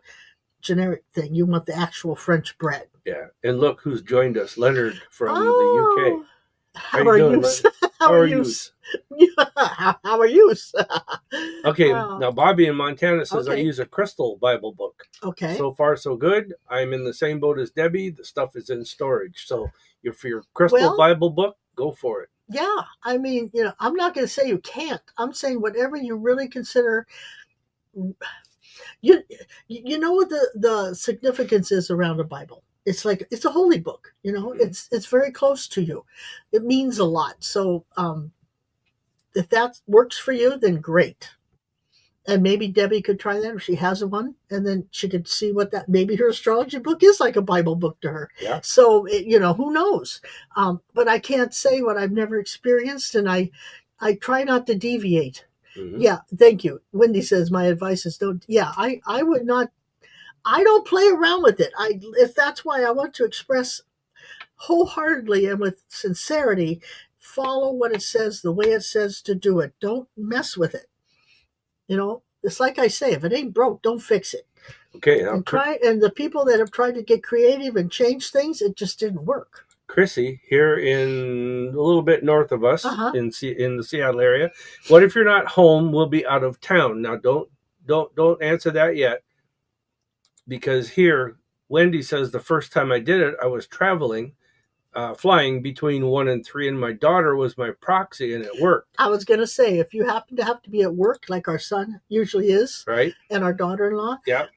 generic thing. You want the actual French bread. Yeah. And look who's joined us, Leonard from the UK. How are you? How are you? How are you? Okay. Now, Bobby in Montana says, I use a crystal Bible book. Okay. So far, so good. I'm in the same boat as Debbie. The stuff is in storage. So for your crystal Bible book, go for it. Yeah. I mean, I'm not going to say you can't. I'm saying whatever you really consider. You know what the significance is around a Bible. It's like it's a holy book, it's very close to you. It means a lot. So if that works for you, then great. And maybe Debbie could try that if she has one, and then she could see what that, maybe her astrology book is like a Bible book to her. Yeah. So who knows? But I can't say what I've never experienced, and I try not to deviate. Mm-hmm. Yeah, thank you. Wendy says my advice is don't. Yeah, I would not. I don't play around with it. If that's why I want to express wholeheartedly and with sincerity, follow what it says the way it says to do it. Don't mess with it. It's like I say, if it ain't broke, don't fix it. Okay. And the people that have tried to get creative and change things, it just didn't work. Chrissy, here in a little bit north of us, in the Seattle area. What if you're not home? We'll be out of town. Now, don't answer that yet, because here Wendy says the first time I did it, I was traveling, flying between 1 and 3, and my daughter was my proxy, and it worked. I was going to say, if you happen to have to be at work, like our son usually is, right, and our daughter-in-law, yeah,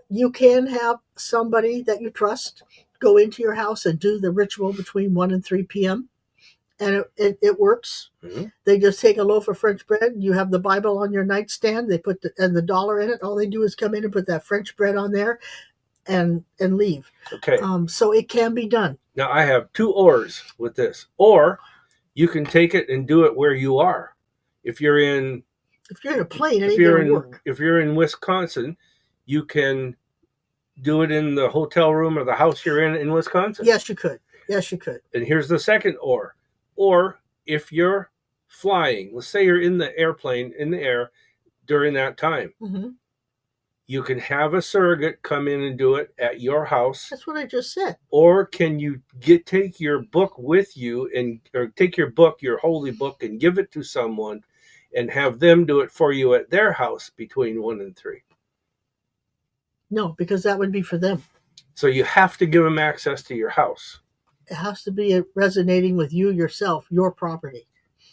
you can have somebody that you trust go into your house and do the ritual between 1 and 3 p.m. And it works. Mm-hmm. They just take a loaf of French bread. You have the Bible on your nightstand. They put the dollar in it. All they do is come in and put that French bread on there and leave. Okay. So it can be done. Now I have 2 ors with this. Or you can take it and do it where you are. If you're in a plane, it ain't gonna work. If you're in Wisconsin, you can do it in the hotel room or the house you're in Wisconsin. Yes, you could. Yes, you could. And here's the second or. Or if you're flying, let's say you're in the airplane, in the air during that time, you can have a surrogate come in and do it at your house. That's what I just said. Or can you take your book with you or take your book, your holy book, and give it to someone and have them do it for you at their house between 1 and 3? No, because that would be for them. So you have to give them access to your house. It has to be resonating with you yourself, your property.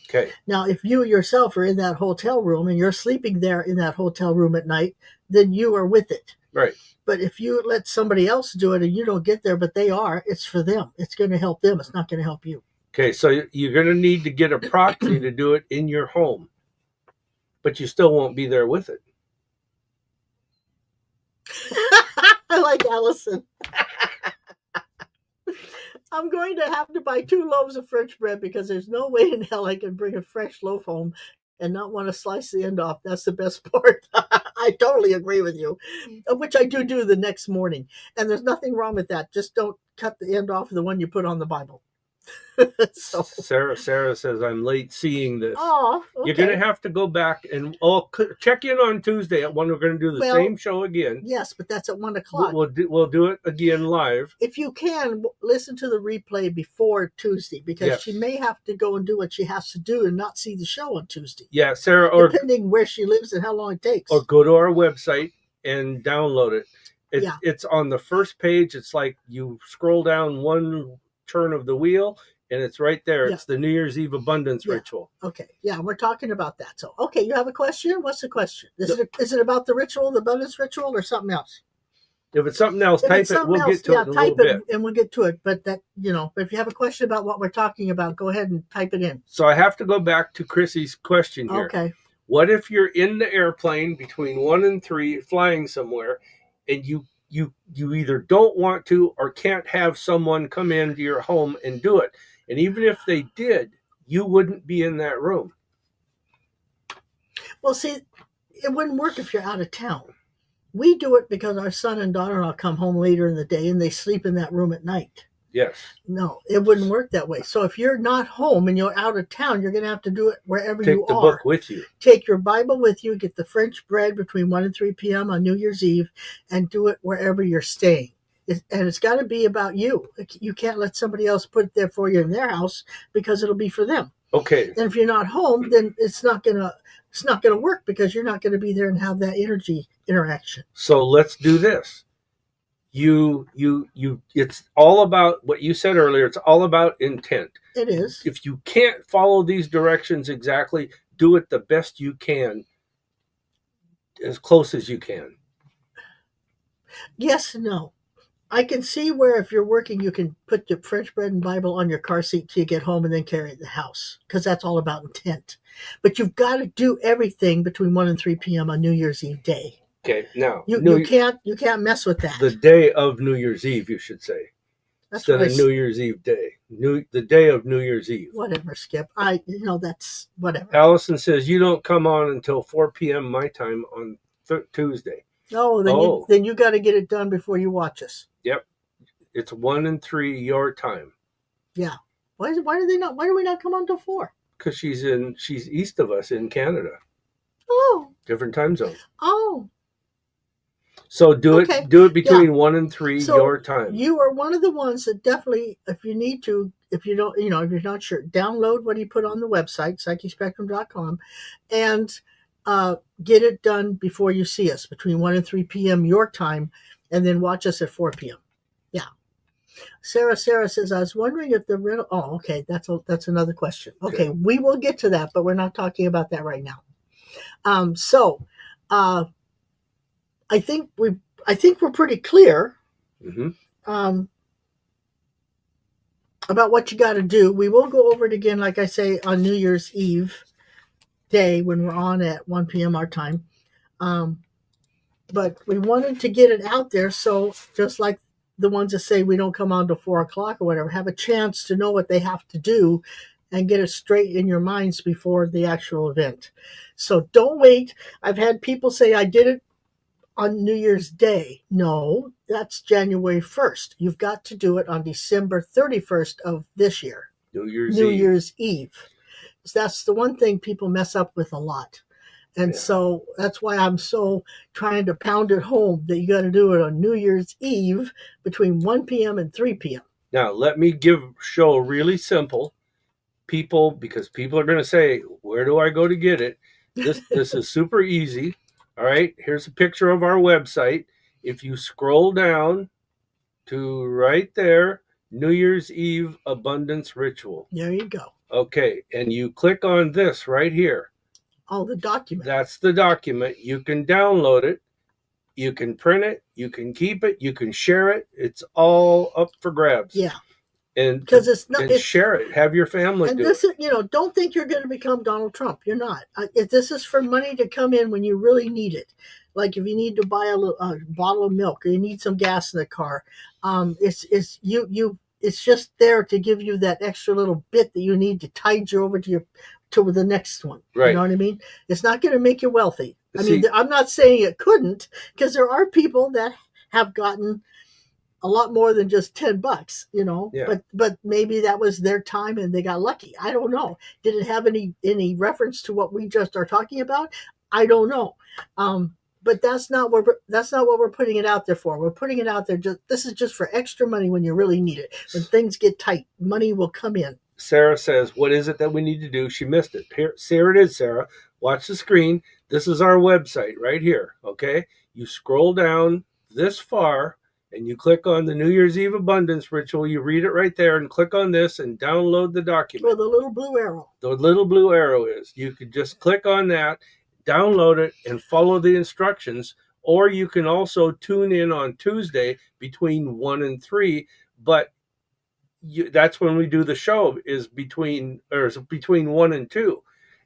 Okay. Now, if you yourself are in that hotel room and you're sleeping there in that hotel room at night, then you are with it. Right. But if you let somebody else do it and you don't get there, but they are, it's for them. It's going to help them. It's not going to help you. Okay, so you're going to need to get a proxy to do it in your home, but you still won't be there with it. I like Allison. I'm going to have to buy 2 loaves of French bread because there's no way in hell I can bring a fresh loaf home and not want to slice the end off. That's the best part. I totally agree with you, which I do the next morning. And there's nothing wrong with that. Just don't cut the end off of the one you put on the Bible. So. Sarah says, I'm late seeing this. Oh, okay. You're going to have to go back and check in on Tuesday at 1. We're going to do the same show again. Yes, but that's at 1 o'clock. We'll do it again live. If you can, listen to the replay before Tuesday, because she may have to go and do what she has to do and not see the show on Tuesday. Yeah, Sarah. Depending where she lives and how long it takes. Or go to our website and download it. It's on the first page. It's like you scroll down one turn of the wheel, and it's right there. Yeah. It's the New Year's Eve abundance ritual. Okay. Yeah, we're talking about that. So, okay, you have a question? What's the question? Is it about the ritual, the abundance ritual, or something else? If it's something else, type it. We'll get to it in a little bit. And we'll get to it. But if you have a question about what we're talking about, go ahead and type it in. So I have to go back to Chrissy's question here. Okay. What if you're in the airplane between 1 and 3 flying somewhere, and you either don't want to or can't have someone come into your home and do it? And even if they did, you wouldn't be in that room. Well, see, it wouldn't work if you're out of town. We do it because our son and daughter-in-law come home later in the day and they sleep in that room at night. Yes. No, it wouldn't work that way. So if you're not home and you're out of town, you're going to have to do it wherever you are. Take the book with you. Take your Bible with you, get the French bread between 1 and 3 p.m. on New Year's Eve, and do it wherever you're staying. And it's got to be about you. You can't let somebody else put it there for you in their house because it'll be for them. Okay. And if you're not home, then it's not gonna work because you're not going to be there and have that energy interaction. So let's do this. It's all about what you said earlier. It's all about intent. It is. If you can't follow these directions exactly, do it the best you can, as close as you can. Yes and no. I can see where if you're working, you can put your French bread and Bible on your car seat till you get home and then carry it to the house, because that's all about intent. But you've got to do everything between 1 and 3 p.m. on New Year's Eve day. Okay, now you can't mess with that. The day of New Year's Eve, you should say, instead of New Year's Eve day. The day of New Year's Eve. Whatever, Skip. That's whatever. Allison says you don't come on until 4 p.m. my time on Tuesday. Oh, then you got to get it done before you watch us. Yep, it's 1 and 3 your time. Yeah. Why do we not come on till 4? Because she's east of us in Canada. Oh. Different time zone. Oh. So do it between 1 and 3 your time. You are one of the ones that definitely, if you need to, if you don't, if you're not sure, download what he put on the website, psychespectrum.com, and get it done before you see us between 1 and 3 p.m. your time, and then watch us at 4 p.m. Yeah. Sarah says, I was wondering if the rental. Oh, okay. That's another question. Okay, we will get to that, but we're not talking about that right now. I think we're pretty clear about what you got to do. We will go over it again, like I say, on New Year's Eve day when we're on at 1 p.m. our time. But we wanted to get it out there, so just like the ones that say we don't come on till 4 o'clock or whatever, have a chance to know what they have to do and get it straight in your minds before the actual event. So don't wait. I've had people say I did it on New Year's Day. No, that's January 1st. You've got to do it on December 31st of this year. New Year's New Eve. Year's Eve. That's the one thing people mess up with a lot. And so that's why I'm so trying to pound it home that you got to do it on New Year's Eve between 1 p.m. and 3 p.m. Now, let me show really simple people, because people are going to say, where do I go to get it? This is super easy. All right, here's a picture of our website. If you scroll down to right there, New Year's Eve Abundance Ritual. There you go. Okay, and you click on this right here. Oh, the document. That's the document. You can download it. You can print it. You can keep it. You can share it. It's all up for grabs. Yeah. And because it's not, and share it. Have your family and do this it. is, don't think you're going to become Donald Trump. You're not. This is for money to come in when you really need it. Like if you need to buy a bottle of milk or you need some gas in the car, it's just there to give you that extra little bit that you need to tide you over to the next one. Right. You know what I mean? It's not going to make you wealthy. I mean, I'm not saying it couldn't, because there are people that have gotten a lot more than just $10, Yeah. but maybe that was their time and they got lucky. I don't know. Did it have any reference to what we just are talking about? I don't know. But that's not what we're putting it out there for. We're putting it out there. This is just for extra money when you really need it. When things get tight, money will come in. Sarah says, what is it that we need to do? She missed it. Here it is, Sarah. Watch the screen. This is our website right here, okay? You scroll down this far, and you click on the New Year's Eve Abundance Ritual. You read it right there and click on this and download the document. Where the little blue arrow. The little blue arrow is. You could just click on that, download it, and follow the instructions. Or you can also tune in on Tuesday between 1 and 3, but that's when we do the show, is between 1 and 2.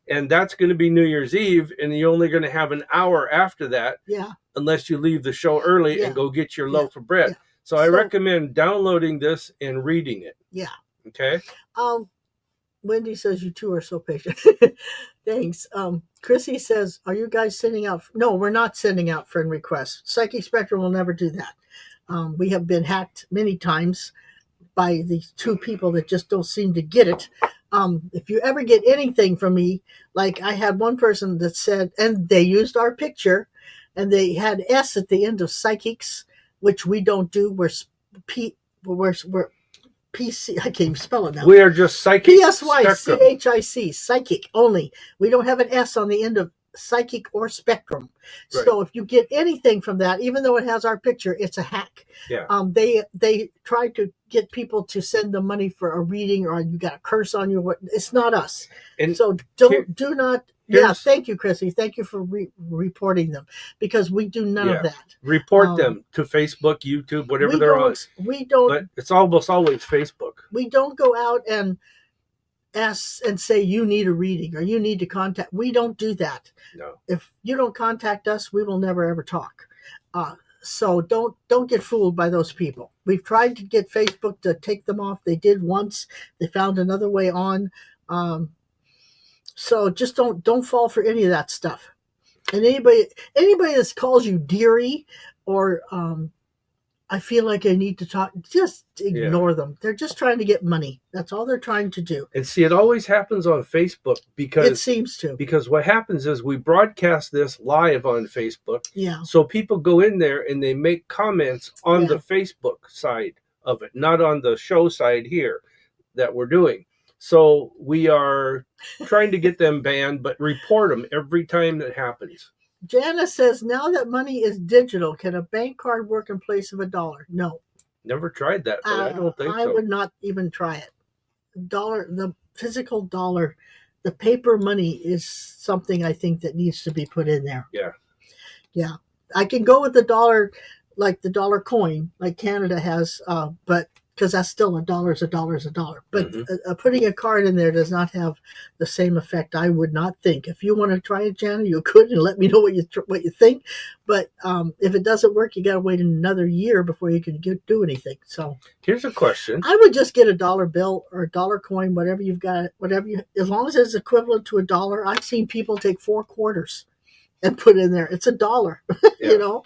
And that's going to be New Year's Eve, and you're only going to have an hour after that. Yeah. Unless you leave the show early and go get your loaf of bread. Yeah. So I recommend downloading this and reading it. Yeah. Okay. Wendy says you two are so patient. Thanks. Chrissy says, are you guys sending out? No, we're not sending out friend requests. Psychic Spectrum will never do that. We have been hacked many times by these two people that just don't seem to get it. If you ever get anything from me, like I had one person that said, and they used our picture, and they had S at the end of psychics, which we don't do. We're PC. I can't even spell it now. We are just psychic. PSYCHIC, psychic only. We don't have an S on the end of psychic or spectrum. Right. So if you get anything from that, even though it has our picture, it's a hack. Yeah. They try to get people to send them money for a reading, or you got a curse on you. It's not us. And so do not. Yeah, thank you, Chrissy. Thank you for reporting them, because we do none of that. Report them to Facebook, YouTube, whatever they're on. We don't. But it's almost always Facebook. We don't go out and ask and say you need a reading or you need to contact. We don't do that. No. If you don't contact us, we will never ever talk. So don't get fooled by those people. We've tried to get Facebook to take them off. They did once. They found another way on. So just don't fall for any of that stuff. And anybody that calls you dearie or I feel like I need to talk, just ignore them. They're just trying to get money. That's all they're trying to do. And see, it always happens on Facebook because it seems to. Because what happens is we broadcast this live on Facebook. Yeah. So people go in there and they make comments on the Facebook side of it, not on the show side here that we're doing. So we are trying to get them banned, but report them every time that happens. Jana says, now that money is digital, can a bank card work in place of $1? No. Never tried that, but I don't think so. I would not even try it. The physical dollar, the paper money is something I think that needs to be put in there. Yeah. Yeah. I can go with the dollar, like the dollar coin, like Canada has, but because that's still $1 is $1 is $1. But Mm-hmm. Putting a card in there does not have the same effect, I would not think. If you want to try it, Janet, you could, and let me know what you think. But if it doesn't work, you got to wait another year before you can do anything. So here's a question. I would just get a dollar bill or a dollar coin, whatever you've got, as long as it's equivalent to $1. I've seen people take 4 quarters and put in there. It's $1, Yeah. you know.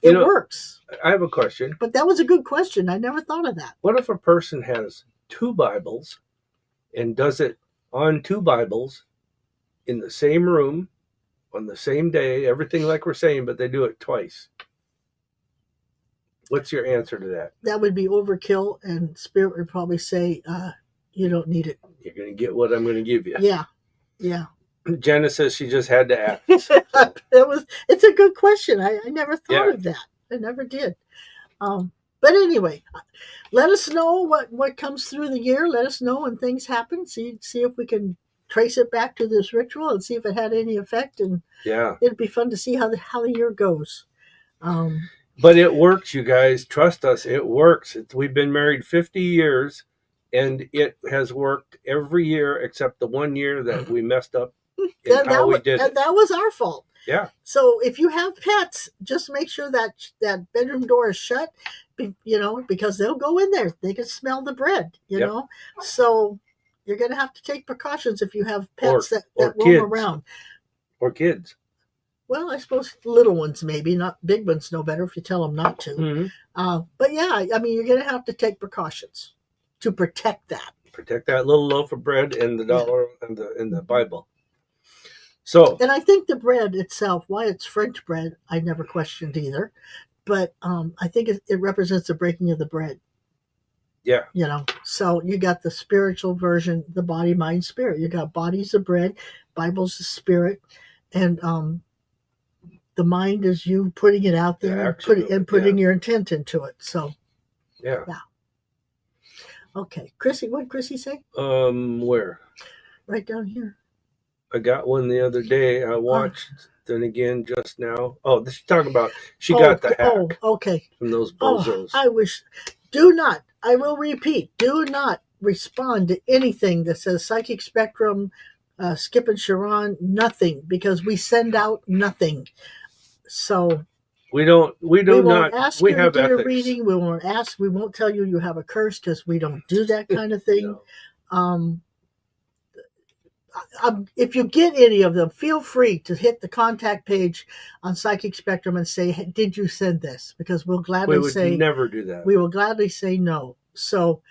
It works. I have a question. But that was a good question. I never thought of that. What if a person has 2 Bibles and does it on 2 Bibles in the same room on the same day, everything like we're saying, but they do it twice? What's your answer to that? That would be overkill, and Spirit would probably say, you don't need it. You're going to get what I'm going to give you. Yeah. Yeah. Jenna says she just had to ask. It's a good question. I never thought of that. I never did. But anyway, let us know what comes through the year. Let us know when things happen. See if we can trace it back to this ritual and see if it had any effect. And it'd be fun to see how the year goes. But it works, you guys. Trust us, it works. We've been married 50 years, and it has worked every year except the one year that we messed up. And that was our fault. Yeah. So if you have pets, just make sure that bedroom door is shut, because they'll go in there. They can smell the bread, you know. So you're going to have to take precautions if you have pets that roam around. Or kids. Well, I suppose little ones maybe, not big ones know better if you tell them not to. Mm-hmm. But yeah, I mean, you're going to have to take precautions to protect that. Protect that little loaf of bread and the dollar and the Bible. So, and I think the bread itself, why it's French bread, I never questioned either. But I think it represents the breaking of the bread. Yeah. So you got the spiritual version, the body, mind, spirit. You got body's the bread, Bible's the spirit, and the mind is you putting it out there and putting your intent into it. So, yeah. Okay, Chrissy, what did Chrissy say? Where? Right down here. I got one the other day. I watched, then again just now. Oh, she's talking about got the hack. Oh, okay. From those bozos. I wish. Do not. I will repeat. Do not respond to anything that says Psychic Spectrum, Skip and Sha'ron. Nothing, because we send out nothing. So we won't ask we you have to do ethics. A reading. We won't ask. We won't tell you have a curse, because we don't do that kind of thing. No. If you get any of them, feel free to hit the contact page on Psychic Spectrum and say, hey, did you send this? Because we'll gladly say... We would never do that. We will gladly say no. So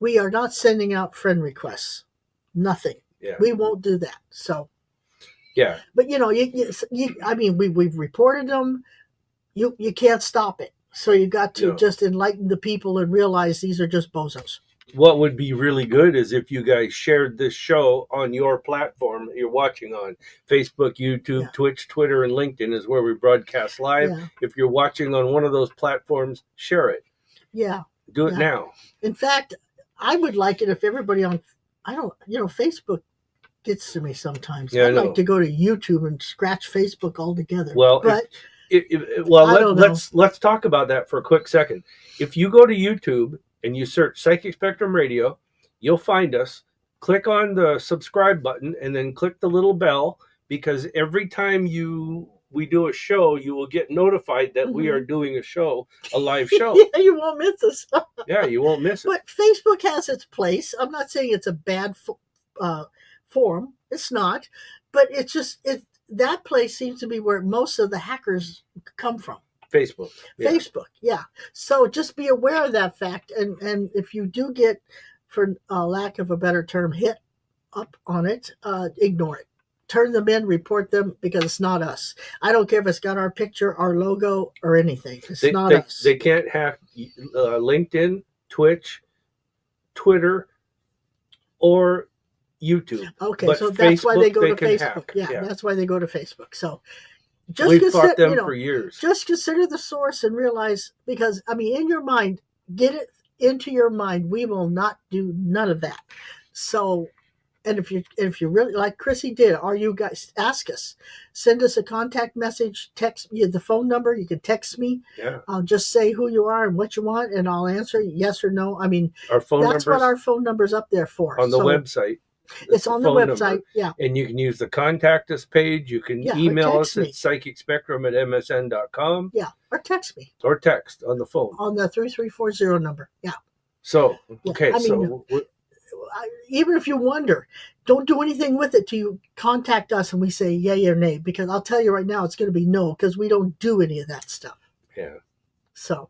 we are not sending out friend requests. Nothing. Yeah. We won't do that. So... Yeah. But, I mean, we've reported them. You can't stop it. So you got to just enlighten the people and realize these are just bozos. What would be really good is if you guys shared this show on your platform that you're watching on. Facebook, YouTube, Twitch, Twitter, and LinkedIn is where we broadcast live. Yeah. If you're watching on one of those platforms, share it. Yeah. Do it now. In fact, I would like it if everybody on, Facebook gets to me sometimes. Yeah, I'd like to go to YouTube and scratch Facebook altogether. Well, but let's talk about that for a quick second. If you go to YouTube and you search Psychic Spectrum Radio, you'll find us. Click on the subscribe button and then click the little bell, because every time we do a show, you will get notified that we are doing a live show. Yeah, you won't miss us. Yeah, you won't miss it. But Facebook has its place. I'm not saying it's a bad form. It's not. But it's just that place seems to be where most of the hackers come from. Facebook. Yeah. So just be aware of that fact. And if you do get, for lack of a better term, hit up on it, ignore it. Turn them in, report them, because it's not us. I don't care if it's got our picture, our logo, or anything. It's not us. They can't hack LinkedIn, Twitch, Twitter, or YouTube. Okay, so that's why they go to Facebook. Yeah, that's why they go to Facebook. So we've fought them for years. Just consider the source and realize, because, in your mind, get it into your mind, we will not do none of that. So And if you really like Chrissy did, or you guys ask us, send us a contact message, text me the phone number. You can text me. Yeah. I'll just say who you are and what you want, and I'll answer yes or no. I mean, Our phone that's what number's our phone number's up there for. on the website. It's on the website, number. Yeah. And you can use the contact us page. You can email us at psychicspectrum@msn.com. Yeah, or text me. Or text on the phone. On the 3340 number, yeah. So, okay, I mean, even if you wonder, don't do anything with it till you contact us and we say yay or nay, because I'll tell you right now it's going to be no, because we don't do any of that stuff. Yeah. So.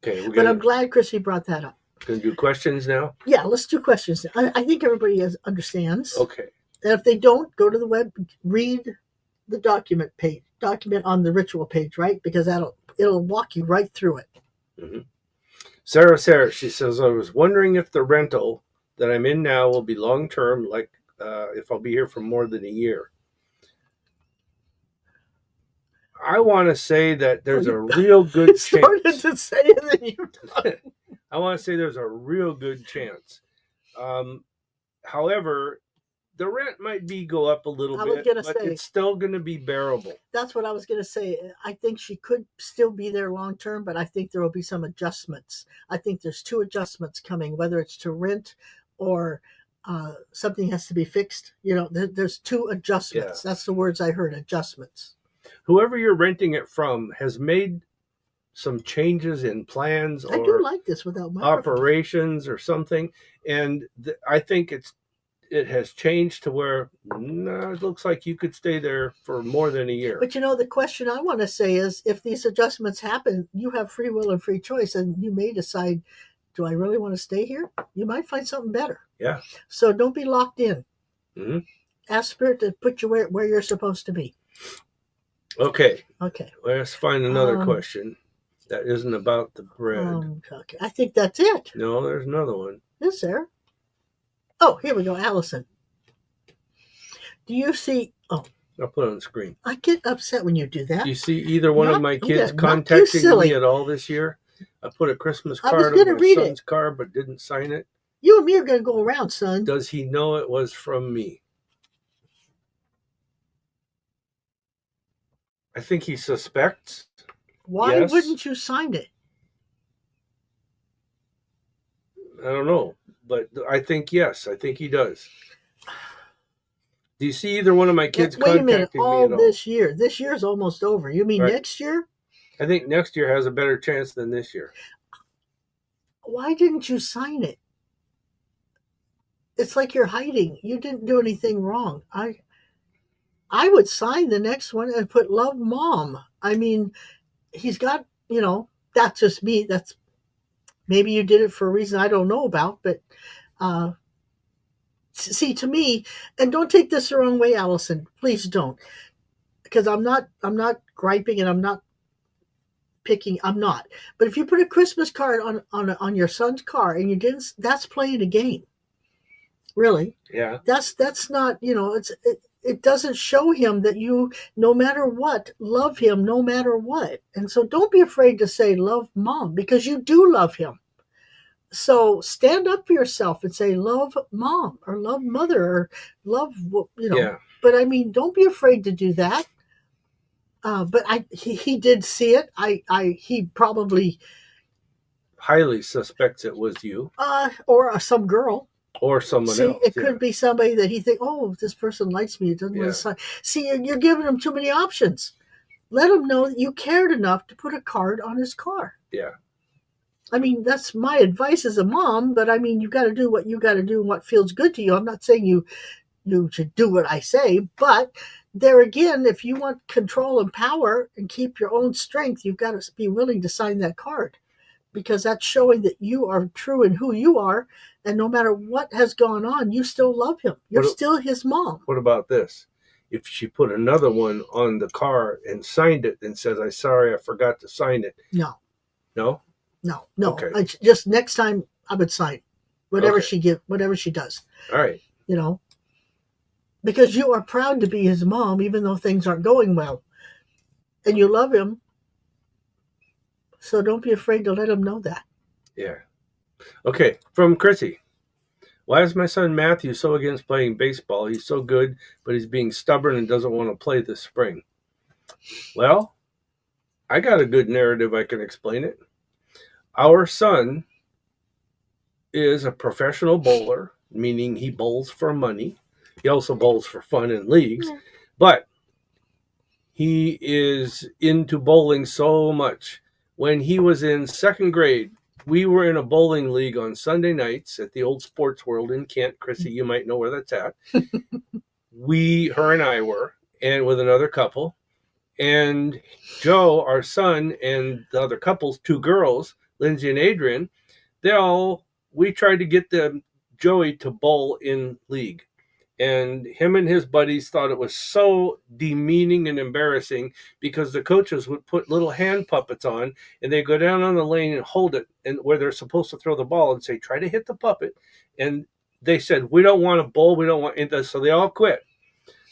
Okay. But I'm glad Chrissy brought that up. Going to do questions now? Yeah, let's do questions. I think everybody understands. Okay. And if they don't, go to the web, read the document on the ritual page, right? Because it'll walk you right through it. Mm-hmm. Sarah, she says, I was wondering if the rental that I'm in now will be long term, like if I'll be here for more than a year. I want to say that there's a real good chance. To say it, then you I want to say there's a real good chance. However, the rent might go up a little bit, but it's still going to be bearable. That's what I was going to say. I think she could still be there long term, but I think there will be some adjustments. I think there's 2 adjustments coming, whether it's to rent or something has to be fixed. You know, there's 2 adjustments. Yeah. That's the words I heard, adjustments. Whoever you're renting it from has made some changes in plans or I do like this without operations or something, and I think it has changed to where it looks like you could stay there for more than a year. But you know, the question I want to say is, if these adjustments happen, you have free will and free choice, and you may decide, do I really want to stay here? You might find something better. Yeah. So don't be locked in. Mm-hmm. Ask Spirit to put you where you're supposed to be. Okay. Okay. Let's find another question that isn't about the bread. Okay. I think that's it. No, there's another one. Is there? Oh, here we go, Allison. Do you see? Oh, I'll put it on the screen. I get upset when you do that. Do you see either one of my kids contacting me at all this year? I put a Christmas card on my son's car, but didn't sign it. You and me are going to go around, son. Does he know it was from me? I think he suspects. Why wouldn't you sign it? I don't know, but I think yes. I think he does. Do you see either one of my kids contacting me at all? This year. This year's almost over. You mean next year? I think next year has a better chance than this year. Why didn't you sign it? It's like you're hiding. You didn't do anything wrong. I would sign the next one and put love, Mom. I mean, he's got, that's just me. That's maybe you did it for a reason I don't know about, but see, to me, and don't take this the wrong way, Allison, please don't, because I'm not griping and I'm not picking. I'm not. But if you put a Christmas card on your son's car and you didn't, that's playing a game. Really? Yeah. That's not. It doesn't show him that you, no matter what, love him no matter what. And so don't be afraid to say love Mom, because you do love him. So stand up for yourself and say love Mom or love Mother or love, Yeah. But I mean, don't be afraid to do that. But he did see it. He probably highly suspects it was you. Or some girl. Or someone else. It could be somebody that he think, oh, this person likes me. It doesn't want to sign. See, you're giving him too many options. Let him know that you cared enough to put a card on his car. Yeah. I mean, that's my advice as a mom, but I mean, you got to do what you got to do and what feels good to you. I'm not saying you should do what I say, but there again, if you want control and power and keep your own strength, you've got to be willing to sign that card, because that's showing that you are true in who you are. And no matter what has gone on, you still love him. You're still his mom. What about this? If she put another one on the car and signed it and says, "I'm sorry, I forgot to sign it." No. No? No. Okay. Just next time I would sign whatever she does. All right. Because you are proud to be his mom, even though things aren't going well. And you love him. So don't be afraid to let him know that. Yeah. Okay. From Chrissy. Why is my son Matthew so against playing baseball? He's so good, but he's being stubborn and doesn't want to play this spring. Well, I got a good narrative I can explain it. Our son is a professional bowler, meaning he bowls for money. He also bowls for fun in leagues, but he is into bowling so much. When he was in second grade, we were in a bowling league on Sunday nights at the old Sports World in Kent. Chrissy, you might know where that's at. Her and I were, and with another couple. And Joe, our son, and the other couples, two girls, Lindsay and Adrian, we tried to get Joey to bowl in league. And him and his buddies thought it was so demeaning and embarrassing because the coaches would put little hand puppets on and they go down on the lane and hold it and where they're supposed to throw the ball and say, try to hit the puppet. And they said, we don't want to bowl. We don't want it. So they all quit.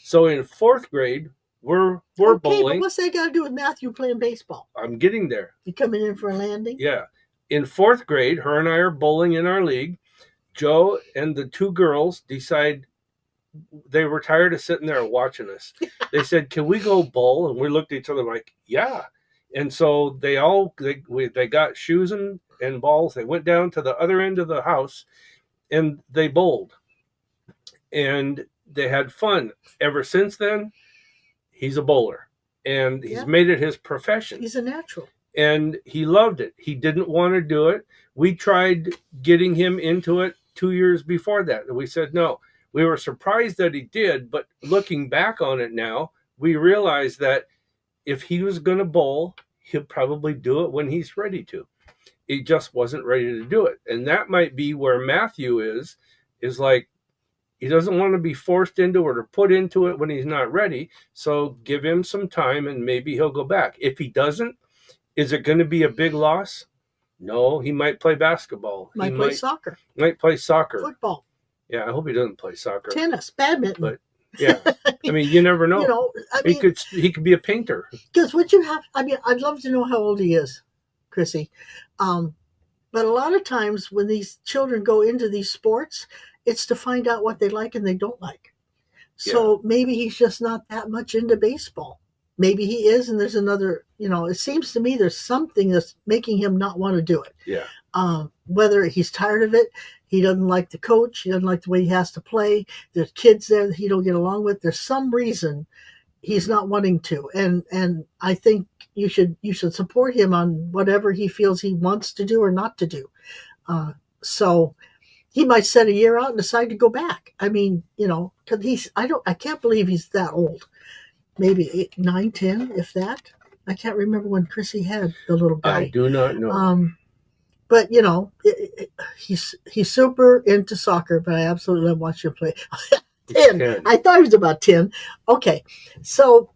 So in fourth grade, we're okay, bowling. But what's that got to do with Matthew playing baseball? I'm getting there. You coming in for a landing? Yeah. In fourth grade, her and I are bowling in our league. Joe and the two girls decide they were tired of sitting there watching us. They said, can we go bowl? And we looked at each other like, yeah. And so they got shoes and balls. They went down to the other end of the house and they bowled. And they had fun. Ever since then, he's a bowler. And he's made it his profession. He's a natural. And he loved it. He didn't want to do it. We tried getting him into it 2 years before that. And we said no. We were surprised that he did, but looking back on it now, we realized that if he was going to bowl, he'll probably do it when he's ready to. He just wasn't ready to do it. And that might be where Matthew is like, he doesn't want to be forced into it or put into it when he's not ready. So give him some time and maybe he'll go back. If he doesn't, is it going to be a big loss? No, he might play basketball. Might play soccer. Might play soccer. Football. Yeah, I hope he doesn't play soccer. Tennis, badminton. But yeah, I mean, you never know. You know, he could be a painter. Because what you have, I mean, I'd love to know how old he is, Chrissy. But a lot of times when these children go into these sports, it's to find out what they like and they don't like. So maybe he's just not that much into baseball. Maybe he is, and there's another, it seems to me there's something that's making him not want to do it. Yeah. Whether he's tired of it, he doesn't like the coach, he doesn't like the way he has to play, there's kids there that he don't get along with, there's some reason he's not wanting to. And I think you should support him on whatever he feels he wants to do or not to do. So he might set a year out and decide to go back. I mean, because I can't believe he's that old. Maybe 8, 9, 10, if that. I can't remember when Chrissy had the little guy. I do not know. But he's super into soccer. But I absolutely love watching him play. 10. I thought he was about 10. Okay, so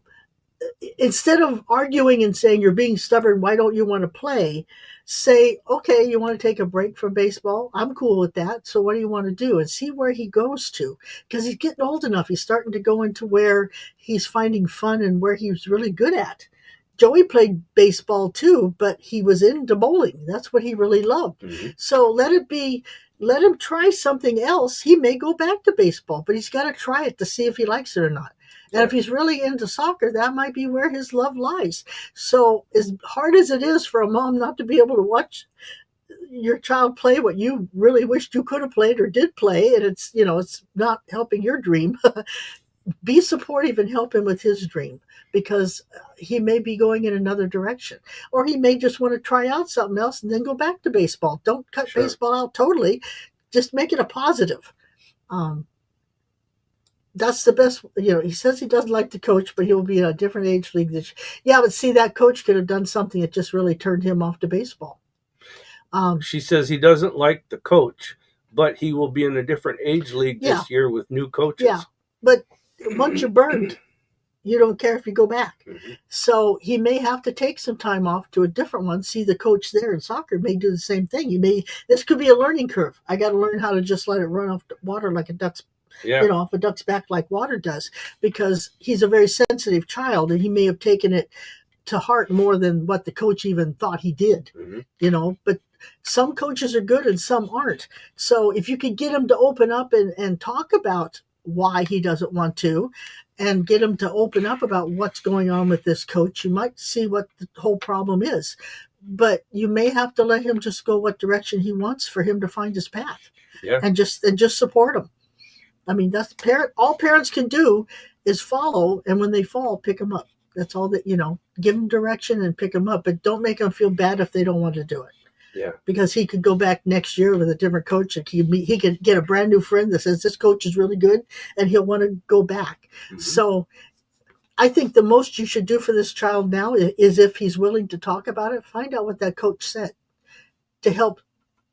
instead of arguing and saying you're being stubborn, why don't you want to play? Say, okay, you want to take a break from baseball? I'm cool with that. So what do you want to do? And see where he goes to. Because he's getting old enough. He's starting to go into where he's finding fun and where he's really good at. Joey played baseball too, but he was into bowling. That's what he really loved. Mm-hmm. So let him try something else. He may go back to baseball, but he's got to try it to see if he likes it or not. And if he's really into soccer, that might be where his love lies. So as hard as it is for a mom not to be able to watch your child play what you really wished you could have played or did play, and it's not helping your dream, be supportive and help him with his dream, because he may be going in another direction. Or he may just want to try out something else and then go back to baseball. Don't cut baseball out totally. Just make it a positive. That's the best. He says he doesn't like to coach, but he'll be in a different age league. But see, that coach could have done something that just really turned him off to baseball. She says he doesn't like the coach, but he will be in a different age league this year with new coaches. Yeah, but once you're burned, you don't care if you go back. Mm-hmm. So he may have to take some time off to a different one. See, the coach there in soccer may do the same thing. This could be a learning curve. I got to learn how to just let it run off the water like a duck's. Off a duck's back like water does, because he's a very sensitive child and he may have taken it to heart more than what the coach even thought he did. Mm-hmm. But some coaches are good and some aren't. So if you could get him to open up and talk about why he doesn't want to, and get him to open up about what's going on with this coach, you might see what the whole problem is. But you may have to let him just go what direction he wants for him to find his path. Yeah. And just support him. I mean, that's all parents can do is follow, and when they fall, pick them up. That's all that, give them direction and pick them up, but don't make them feel bad if they don't want to do it. Yeah. Because he could go back next year with a different coach, and he could get a brand new friend that says this coach is really good, and he'll want to go back. Mm-hmm. So I think the most you should do for this child now is, if he's willing to talk about it, find out what that coach said to help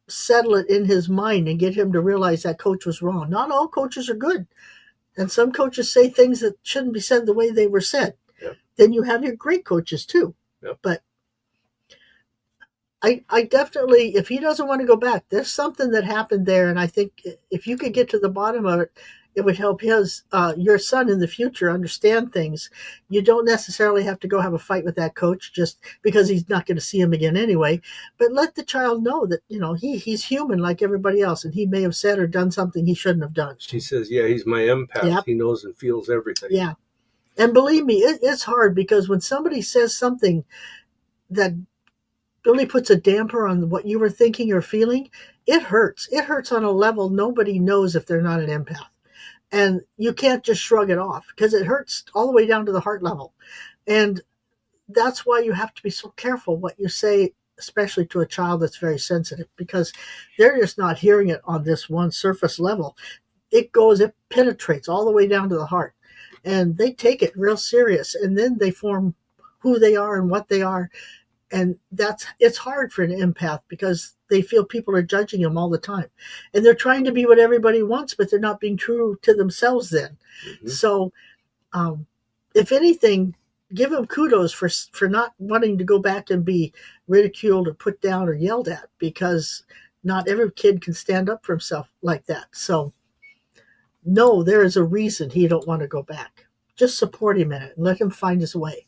settle it in his mind and get him to realize that coach was wrong. Not all coaches are good. And some coaches say things that shouldn't be said the way they were said. Yep. Then you have your great coaches too. Yep. But I definitely, if he doesn't want to go back, there's something that happened there. And I think if you could get to the bottom of it, it would help your son in the future understand things. You don't necessarily have to go have a fight with that coach just because he's not going to see him again anyway. But let the child know that, he's human like everybody else, and he may have said or done something he shouldn't have done. She says, yeah, he's my empath. Yep. He knows and feels everything. Yeah. And believe me, it's hard, because when somebody says something that really puts a damper on what you were thinking or feeling, it hurts. It hurts on a level nobody knows if they're not an empath. And you can't just shrug it off, because it hurts all the way down to the heart level. And that's why you have to be so careful what you say, especially to a child that's very sensitive, because they're just not hearing it on this one surface level. It penetrates all the way down to the heart. And they take it real serious. And then they form who they are and what they are. And it's hard for an empath, because they feel people are judging them all the time. And they're trying to be what everybody wants, but they're not being true to themselves then. Mm-hmm. So if anything, give them kudos for not wanting to go back and be ridiculed or put down or yelled at, because not every kid can stand up for himself like that. So no, there is a reason he don't want to go back. Just support him in it and let him find his way.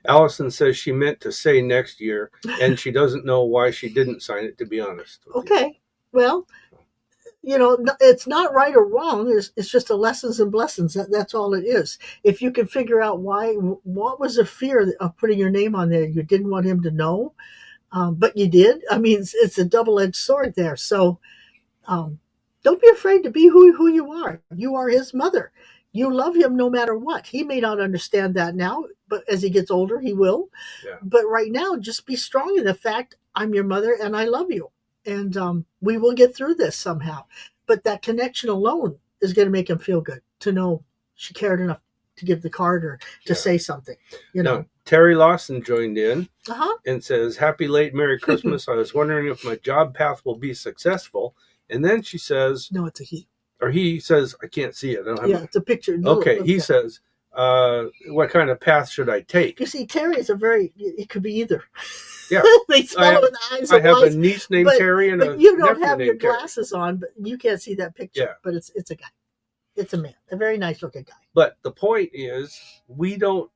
Allison says she meant to say next year, and she doesn't know why she didn't sign it, to be honest. Okay. Well, it's not right or wrong. It's just a lessons and blessings. That's all it is. If you can figure out what was the fear of putting your name on there? You didn't want him to know, but you did. I mean, it's a double-edged sword there. So don't be afraid to be who you are. You are his mother. You love him no matter what. He may not understand that now, but as he gets older, he will. Yeah. But right now, just be strong in the fact, I'm your mother and I love you. And we will get through this somehow. But that connection alone is going to make him feel good, to know she cared enough to give the card or to say something. Now, Terry Lawson joined in and says, happy late Merry Christmas. I was wondering if my job path will be successful. And then she says... No, it's a he. Or he says, I can't see it. It's a picture. Okay, he says, what kind of path should I take? You see, Terry is it could be either. Yeah. They swallow in the eyes. I have a niece named Terry and but you don't have your glasses on, but you can't see that picture. Yeah. But it's a guy. It's a man. A very nice looking guy. But the point is, we don't...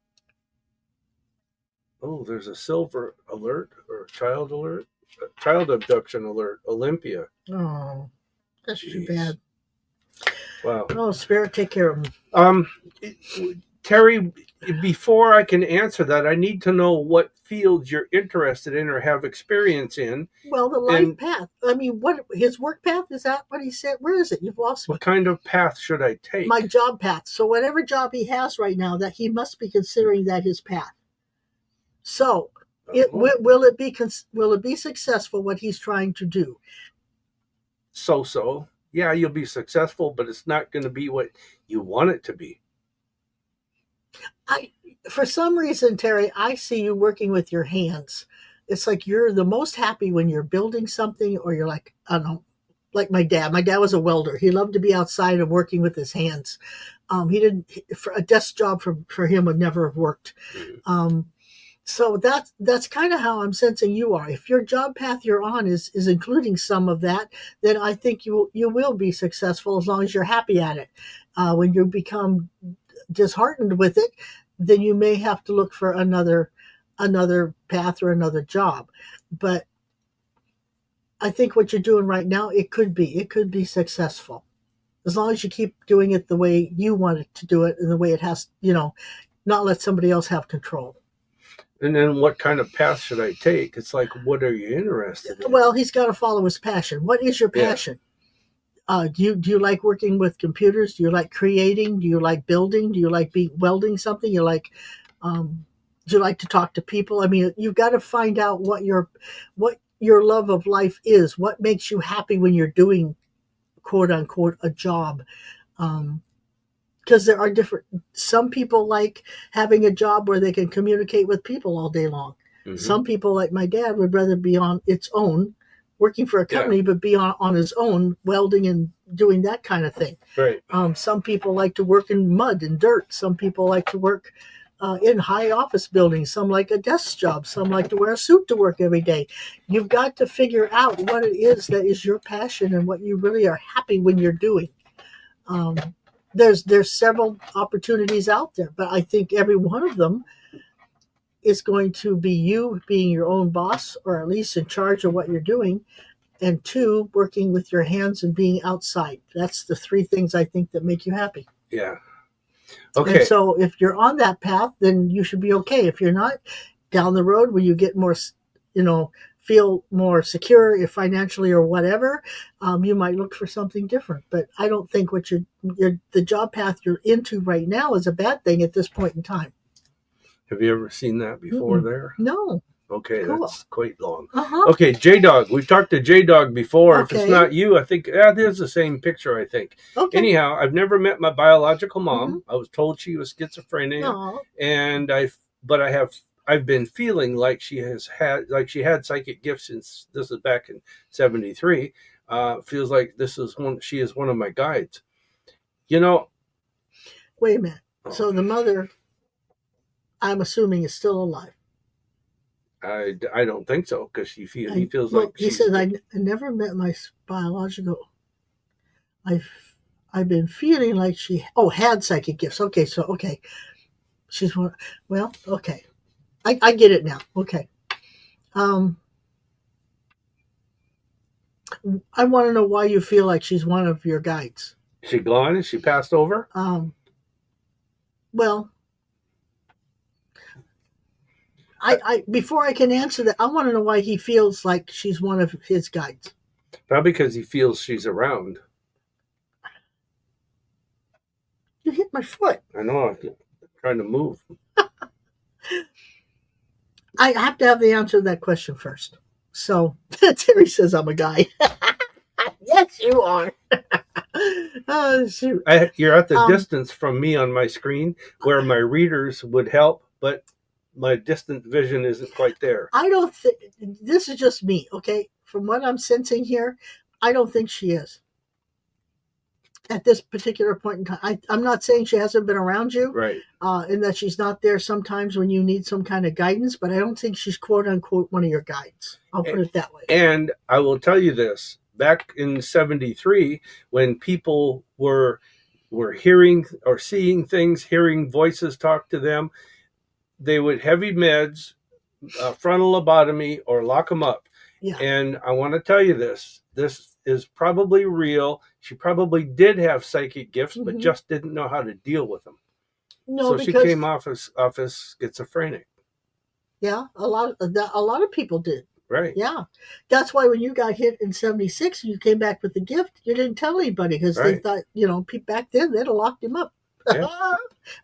Oh, there's a silver alert or child alert. Child abduction alert. Olympia. Oh, that's too bad. Wow. Oh, Spirit, take care of him. Terry, before I can answer that, I need to know what fields you're interested in or have experience in. Well, the life path. I mean, what his work path, is that what he said? Where is it? You've lost me. What kind of path should I take? My job path. So whatever job he has right now, that he must be considering that his path. So will it be successful, what he's trying to do? So. Yeah, you'll be successful, but it's not going to be what you want it to be. For some reason, Terry, I see you working with your hands. It's like you're the most happy when you're building something, or you're like, I don't know, like my dad. My dad was a welder. He loved to be outside and working with his hands. He didn't, for a desk job for him would never have worked. Mm-hmm. So that's kind of how I'm sensing you are. If your job path you're on is including some of that, then I think you will be successful as long as you're happy at it. When you become disheartened with it, then you may have to look for another path or another job. But I think what you're doing right now, it could be successful. As long as you keep doing it the way you want it to do it and the way it has, not let somebody else have control. And then what kind of path should I take? It's like, what are you interested in? Well, he's got to follow his passion. What is your passion? Yeah. Do you like working with computers? Do you like creating? Do you like building? Do you like welding something? Do you like to talk to people? I mean, you've got to find out what your love of life is. What makes you happy when you're doing, quote unquote, a job. Because there are some people like having a job where they can communicate with people all day long. Mm-hmm. Some people, like my dad, would rather be on its own, working for a company, but be on his own, welding and doing that kind of thing. Right. Some people like to work in mud and dirt. Some people like to work in high office buildings. Some like a desk job. Some like to wear a suit to work every day. You've got to figure out what it is that is your passion and what you really are happy when you're doing. There's several opportunities out there, but I think every one of them is going to be you being your own boss, or at least in charge of what you're doing, and 2, working with your hands and being outside. That's the 3 things I think that make you happy. Yeah. Okay. And so if you're on that path, then you should be okay. If you're not, down the road when you get more, feel more secure financially or whatever, you might look for something different. But I don't think the job path you're into right now is a bad thing at this point in time. Have you ever seen that before? There? No. Okay, cool. That's quite long. Uh-huh. Okay, J-Dog. We've talked to J-Dog before. Okay. If it's not you, I think there's the same picture, I think. Okay. Anyhow, I've never met my biological mom. Mm-hmm. I was told she was schizophrenic. Aww. And I've been feeling like she had psychic gifts since this is back in 73. Feels like she is one of my guides. Wait a minute. So the mother, I'm assuming, is still alive. I don't think so, because he feels like he says I never met my biological. I've been feeling like she had psychic gifts. Okay, so okay, she's one. Well, okay. I get it now. Okay. I want to know why you feel like she's one of your guides. Is she gone? Is she passed over? Well, I before I can answer that, I want to know why he feels like she's one of his guides. Probably because he feels she's around. You hit my foot. I know. I'm trying to move. I have to have the answer to that question first. So Terry says I'm a guy. Yes, you are. Shoot. You're at the distance from me on my screen where my readers would help, but my distant vision isn't quite there. I don't think this is just me. Okay, from what I'm sensing here, I don't think she is. At this particular point in time, I'm not saying she hasn't been around you, right? And that she's not there sometimes when you need some kind of guidance, but I don't think she's quote unquote one of your guides. I'll put it that way. And I will tell you this: back in '73, when people were hearing or seeing things, hearing voices talk to them, they would heavy meds, frontal lobotomy, or lock them up. Yeah. And I want to tell you this: this is probably real. She probably did have psychic gifts, but just didn't know how to deal with them. No, so she came off as schizophrenic. Yeah, a lot of people did. Right. Yeah, that's why when you got hit in '76 and you came back with the gift, you didn't tell anybody because they thought back then they'd have locked him up,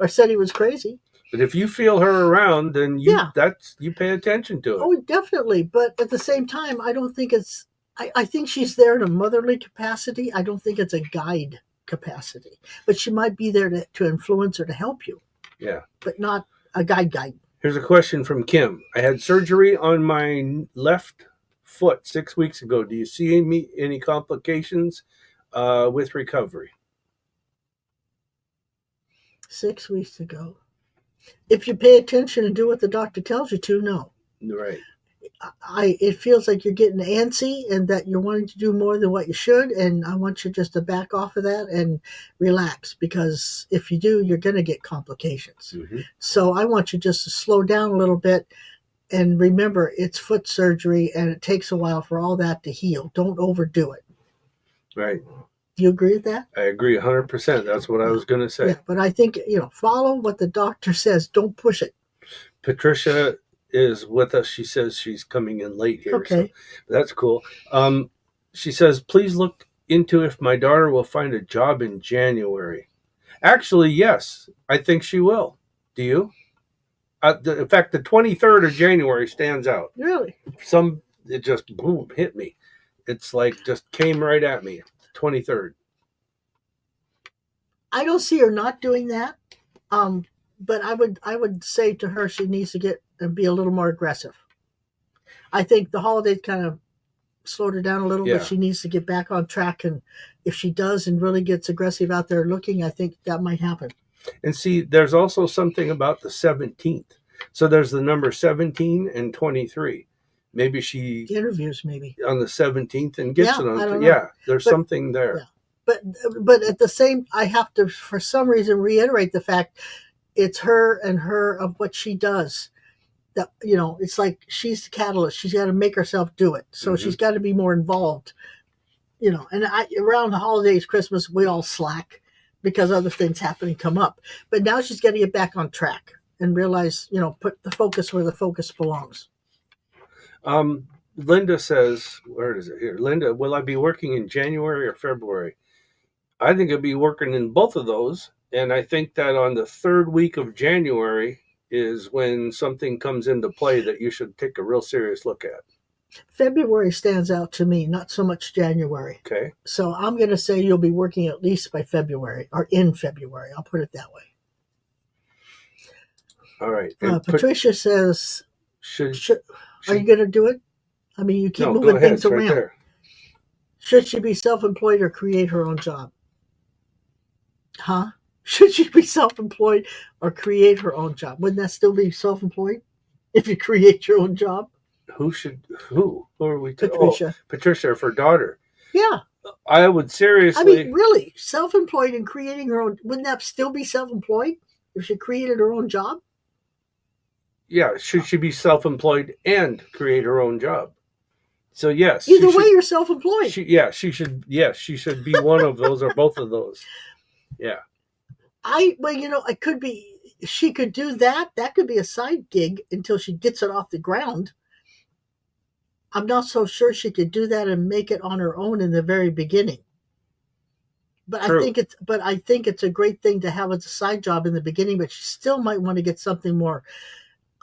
or said he was crazy. But if you feel her around, then you pay attention to it. Oh, definitely. But at the same time, I don't think it's. I think she's there in a motherly capacity. I don't think it's a guide capacity. But she might be there to influence or to help you. Yeah. But not a guide. Here's a question from Kim. I had surgery on my left foot 6 weeks ago. Do you see any complications with recovery? 6 weeks ago. If you pay attention and do what the doctor tells you to, no. Right. It feels like you're getting antsy and that you're wanting to do more than what you should, and I want you just to back off of that and relax, because if you do, you're going to get complications. Mm-hmm. So I want you just to slow down a little bit And remember, it's foot surgery, and it takes a while for all that to heal. Don't overdo it. Right. Do you agree with that? I agree 100%. That's what I was going to say. Yeah, but I think, follow what the doctor says. Don't push it. Patricia is with us. She says she's coming in late here. Okay. So that's cool. She says, please look into if my daughter will find a job in January. Actually, yes, I think she will. Do you? In fact, the 23rd of January stands out. Really? It just boom hit me. It's like just came right at me. 23rd. I don't see her not doing that. But I would say to her she needs to get and be a little more aggressive. I think the holidays kind of slowed her down a little, but she needs to get back on track. And if she does and really gets aggressive out there looking, I think that might happen. And see, there's also something about the 17th. So there's the number 17 and 23. Maybe she interviews maybe on the 17th and gets it on. I don't know. Yeah, there's something there. Yeah. But at the same, I have to, for some reason, reiterate the fact it's her and her of what she does. That, it's like she's the catalyst. She's got to make herself do it. So she's got to be more involved. And around the holidays, Christmas, we all slack because other things happen and come up. But now she's got to get back on track and realize, put the focus where the focus belongs. Linda says, where is it here? Linda, will I be working in January or February? I think I'll be working in both of those. And I think that on the third week of January is when something comes into play that you should take a real serious look at. February stands out to me, not so much January. Okay. So I'm going to say you'll be working at least by February or in February. I'll put it that way. All right. Patricia says, are you going to do it? I mean, you keep moving things around. Right there. Should she be self-employed or create her own job? Huh? Should she be self-employed or create her own job? Wouldn't that still be self-employed if you create your own job? Who are we talking? Patricia. Patricia, her daughter. Yeah. I would seriously. I mean, really, self-employed and creating her own. Wouldn't that still be self-employed if she created her own job? Yeah. Should she be self-employed and create her own job? So yes. Either way, you're self-employed. She should. Yes, she should be one of those or both of those. Yeah. It could be, she could do that. That could be a side gig until she gets it off the ground. I'm not so sure she could do that and make it on her own in the very beginning. But True. I think it's a great thing to have as a side job in the beginning, but she still might want to get something more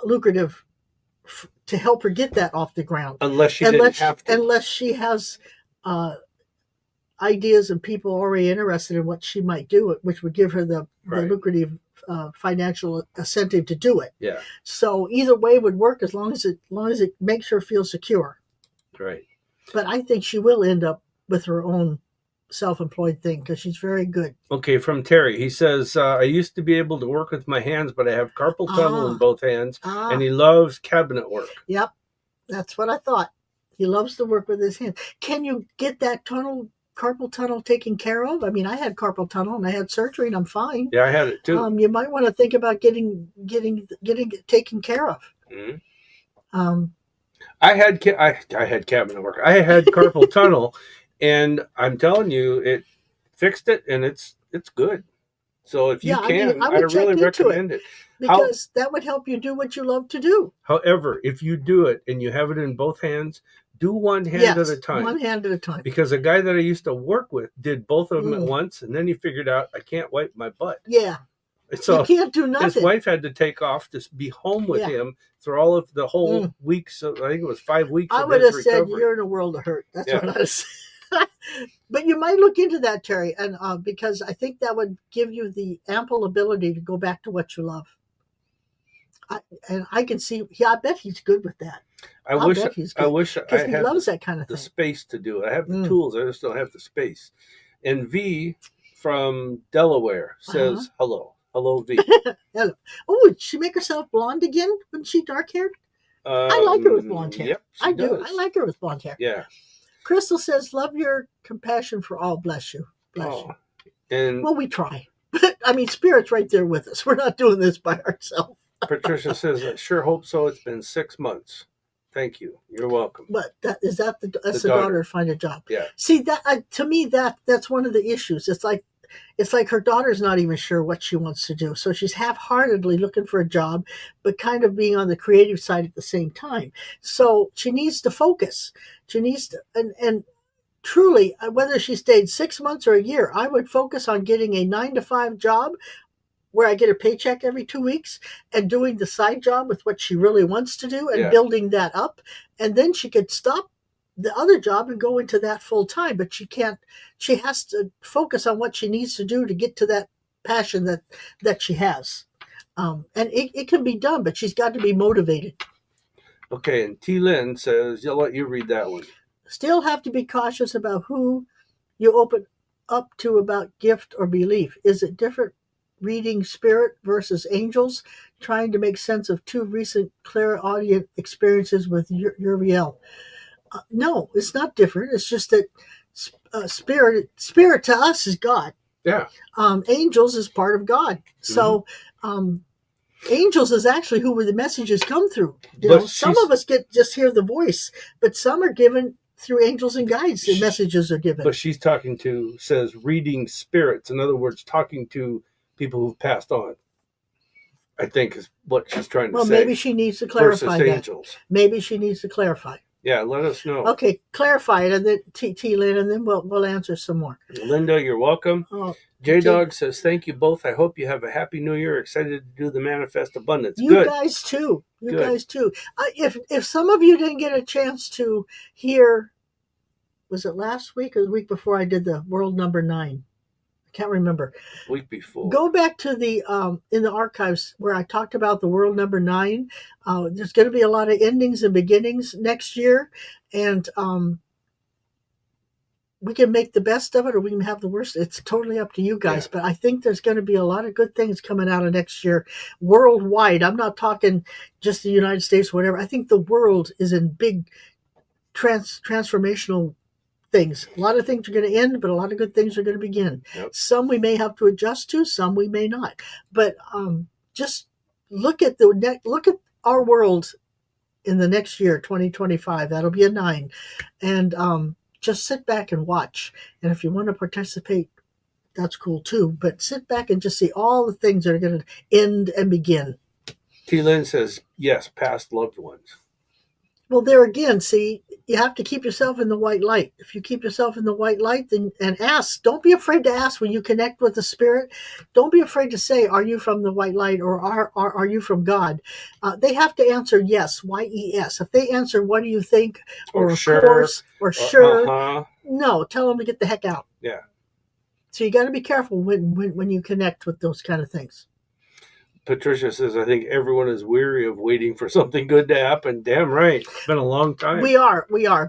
lucrative to help her get that off the ground. Unless she has ideas and people already interested in what she might do, which would give her the lucrative financial incentive to do it. Yeah. So either way would work as long as it makes her feel secure. Right. But I think she will end up with her own self-employed thing because she's very good. Okay, from Terry. He says, I used to be able to work with my hands, but I have carpal tunnel in both hands, and he loves cabinet work. Yep. That's what I thought. He loves to work with his hands. Can you get that carpal tunnel taken care of? I mean, I had carpal tunnel and I had surgery and I'm fine. Yeah, I had it too. You might want to think about getting it taken care of. Mm-hmm. I had cabinet work. I had carpal tunnel, and I'm telling you, it fixed it, and it's good. So if you can, I really recommend it. Because that would help you do what you love to do. However, if you do it and you have it in both hands, do one hand at a time. One hand at a time. Because a guy that I used to work with did both of them at once, and then he figured out I can't wipe my butt. Yeah. So you can't do nothing. His wife had to take off to be home with him through all of the whole week. So I think it was 5 weeks. I would have said you're in a world of hurt. That's what I would say. But you might look into that, Terry, and because I think that would give you the ample ability to go back to what you love. I can see. Yeah, I bet he's good with that. I wish I he loves that kind of thing. The space to do it. I have the tools. I just don't have the space. And V from Delaware says hello. Hello, V. Hello. Oh, did she make herself blonde again? Wasn't she dark haired? I like her with blonde hair. Yep, I do. I like her with blonde hair. Yeah. Crystal says, "Love your compassion for all. Bless you. Bless you." And well, we try. But I mean, Spirit's right there with us. We're not doing this by ourselves. Patricia says, I sure hope so. It's been 6 months. Thank you. You're welcome. But that's The the daughter daughter. to find a job. Yeah. See that to me that's one of the issues. It's like her daughter's not even sure what she wants to do, so she's half-heartedly looking for a job, but kind of being on the creative side at the same time. So she needs to focus. She needs to and truly, whether she stayed 6 months or a year, I would focus on getting a 9 to 5 job where I get a paycheck every 2 weeks and doing the side job with what she really wants to do and building that up. And then she could stop the other job and go into that full time. But she can't, she has to focus on what she needs to do to get to that passion that she has. And it can be done, but she's got to be motivated. Okay, and T. Lynn says, I'll let you read that one. Still have to be cautious about who you open up to about gift or belief. Is it different reading spirit versus angels, trying to make sense of two recent clairaudient experiences with Uriel? No, it's not different. It's just that spirit to us is God. Yeah. Angels is part of God. So angels is actually who the messages come through. You know, some of us just hear the voice, but some are given through angels and guides. The messages are given. But she's says reading spirits. In other words, talking to people who've passed on. I think is what she's trying to say. Well, maybe she needs to clarify that. Angels. Maybe she needs to clarify. Yeah, let us know. Okay, clarify it, and then T. Lynn, and then we'll answer some more. Linda, you're welcome. J-Dog says, thank you both. I hope you have a happy new year. Excited to do the Manifest Abundance. You guys too. You guys too. If some of you didn't get a chance to hear, was it last week or the week before I did the World Number 9? I can't remember. Week before. Go back to the in the archives where I talked about the World Number 9. There's going to be a lot of endings and beginnings next year, and we can make the best of it, or we can have the worst. It's totally up to you guys. Yeah. But I think there's going to be a lot of good things coming out of next year, worldwide. I'm not talking just the United States, whatever. I think the world is in big transformational things. A lot of things are going to end, but a lot of good things are going to begin. Yep. Some we may have to adjust to, some we may not. But just look at our world in the next year, 2025. That'll be a 9, and just sit back and watch. And if you want to participate, that's cool too. But sit back and just see all the things that are going to end and begin. T. Lynn says, yes, past loved ones. Well, there again, see, you have to keep yourself in the white light. If you keep yourself in the white light, then and ask. Don't be afraid to ask when you connect with the spirit. Don't be afraid to say, "Are you from the white light?" or "Are you from God?" They have to answer yes, Y-E-S. If they answer, "What do you think?" or "Of sure," course, or "Sure," no, tell them to get the heck out. Yeah. So you got to be careful when you connect with those kind of things. Patricia says, I think everyone is weary of waiting for something good to happen. Damn right. It's been a long time. We are.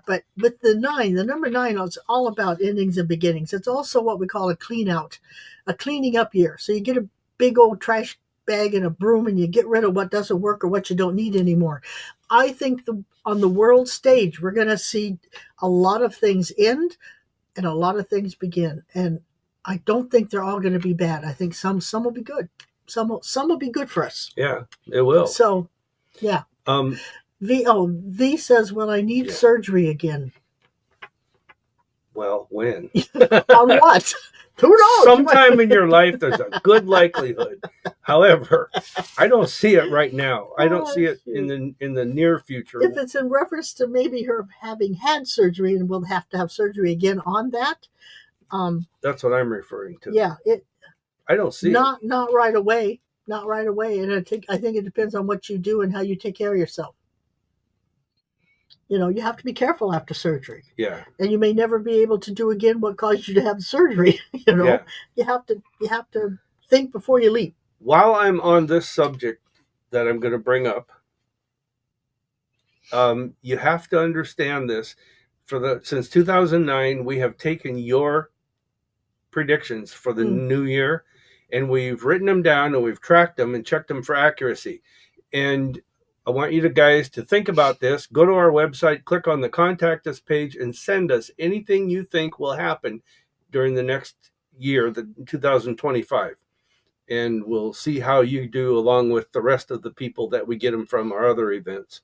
But with the number 9, it's all about endings and beginnings. It's also what we call a clean out, a cleaning up year. So you get a big old trash bag and a broom and you get rid of what doesn't work or what you don't need anymore. I think on the world stage, we're going to see a lot of things end and a lot of things begin. And I don't think they're all going to be bad. I think some will be good. Some will be good for us. Yeah, it will. So, yeah. V says, well, I need surgery again. Well, when? On what? Who knows? Sometime in your life, there's a good likelihood. However, I don't see it right now. I don't see it in the near future. If it's in reference to maybe her having had surgery and will have to have surgery again on that. That's what I'm referring to. Yeah, I don't see it. Not right away. Not right away. And I think it depends on what you do and how you take care of yourself. You know, you have to be careful after surgery. Yeah. And you may never be able to do again what caused you to have the surgery. You know, you have to think before you leap. While I'm on this subject that I'm going to bring up, you have to understand this. Since 2009, we have taken your predictions for the new year, and we've written them down and we've tracked them and checked them for accuracy. And I want you guys to think about this. Go to our website, click on the Contact Us page, and send us anything you think will happen during the next year, the 2025. and we'll see how you do along with the rest of the people that we get them from our other events.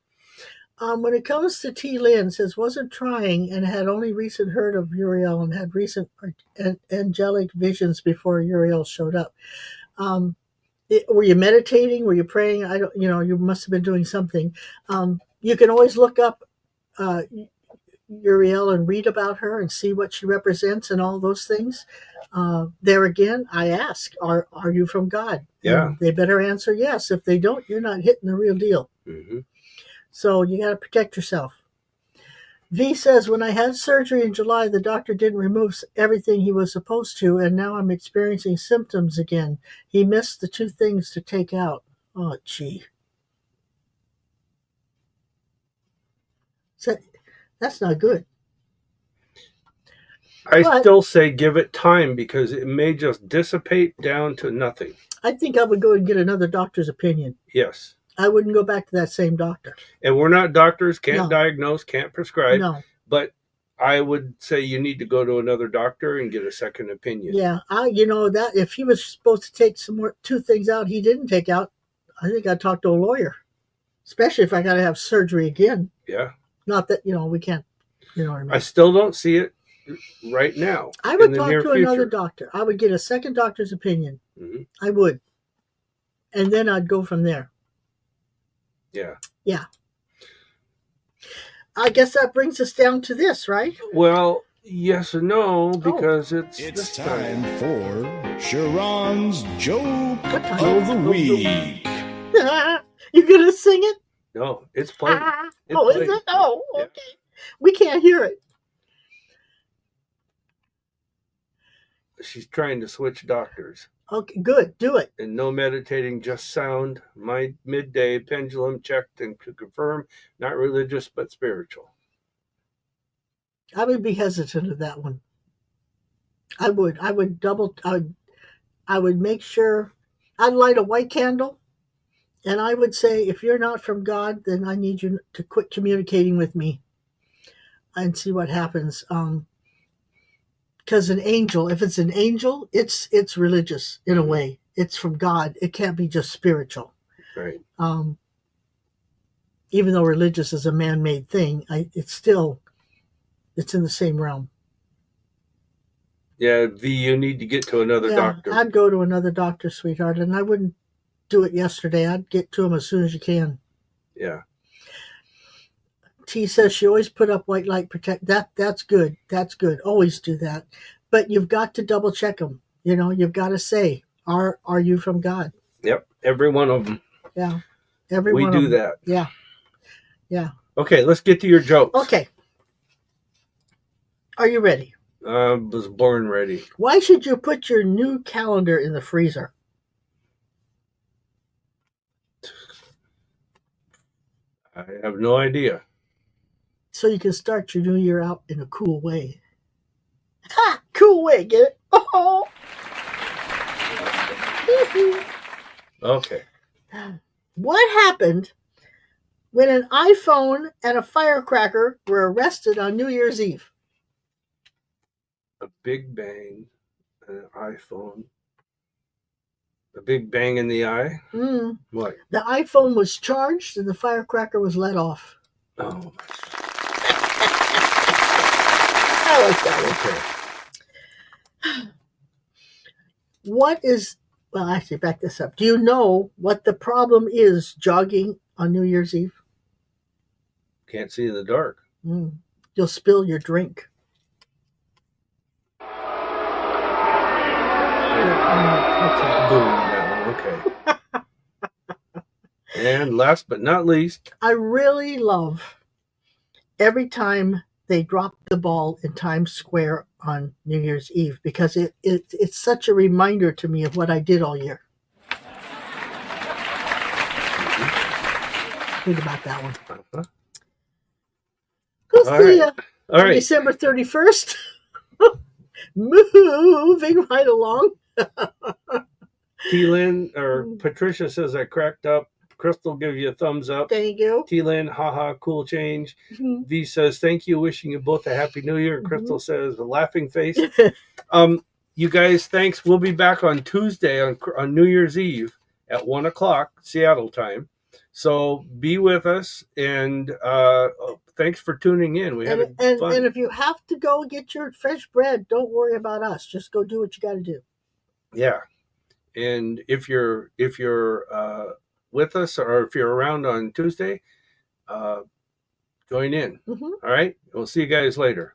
When it comes to T. Lynn, says wasn't trying and had only recent heard of Uriel and had recent angelic visions before Uriel showed up. Were you meditating? Were you praying? I don't. You must have been doing something. You can always look up Uriel and read about her and see what she represents and all those things. There again, I ask, are you from God? Yeah. And they better answer yes. If they don't, you're not hitting the real deal. Mm-hmm. So you got to protect yourself. V says, when I had surgery in July, the doctor didn't remove everything he was supposed to, and now I'm experiencing symptoms again. He missed the 2 things to take out. Oh, gee. So, that's not good. I still say give it time because it may just dissipate down to nothing. I think I would go and get another doctor's opinion. Yes. I wouldn't go back to that same doctor. And we're not doctors, can't diagnose, can't prescribe. No. But I would say you need to go to another doctor and get a second opinion. Yeah. That if he was supposed to take 2 things out he didn't take out, I think I'd talk to a lawyer. Especially if I got to have surgery again. Yeah. Not that, we can't, what I mean. I still don't see it right now. I would talk to another doctor. I would get a second doctor's opinion. Mm-hmm. I would. And then I'd go from there. Yeah. Yeah. I guess that brings us down to this, right? Well, yes and no, because it's time for Sha'ron's Joke of the Week. You gonna sing it? No, it's playing. Is it? Oh, okay. Yeah. We can't hear it. She's trying to switch doctors. Okay, good. Do it. And no meditating, just sound. My midday pendulum checked and to confirm, not religious but spiritual. I would be hesitant of that one. I would make sure I'd light a white candle, and I would say, if you're not from God, then I need you to quit communicating with me and see what happens. Because if it's an angel, it's religious in a way. It's from God. It can't be just spiritual. Right. Even though religious is a man-made thing, it's in the same realm. Yeah, V, you need to get to another doctor. I'd go to another doctor, sweetheart, and I wouldn't do it yesterday. I'd get to him as soon as you can. Yeah. T says she always put up white light protect. That's good. That's good. Always do that. But you've got to double check them. You've got to say, are you from God? Yep. Every one of them. Yeah. Every one of them. We do that. Yeah. Yeah. Okay, let's get to your jokes. Okay. Are you ready? Was born ready. Why should you put your new calendar in the freezer? I have no idea. So you can start your new year out in a cool way. Ha! Cool way, get it? Oh! Okay. What happened when an iPhone and a firecracker were arrested on New Year's Eve? A big bang, an iPhone. A big bang in the eye? What? The iPhone was charged and the firecracker was let off. Oh. I like that. Okay. Actually, back this up. Do you know what the problem is jogging on New Year's Eve? Can't see in the dark. You'll spill your drink. Okay. And last but not least, I really love every time they drop the ball in Times Square on New Year's Eve because it's such a reminder to me of what I did all year. Think about that one. All right. December 31st. Moving right along. T-Lynn or Patricia says I cracked up. Crystal gives you a thumbs up. Thank you. T-Lynn, haha, cool change. V says thank you, wishing you both a happy new year. And Crystal says a laughing face. you guys, thanks. We'll be back on Tuesday on New Year's Eve at 1:00 Seattle time. So be with us, and thanks for tuning in. We had fun. And if you have to go get your fresh bread, don't worry about us. Just go do what you got to do. Yeah, and if you're with us, or if you're around on Tuesday, join in. Mm-hmm. All right, we'll see you guys later.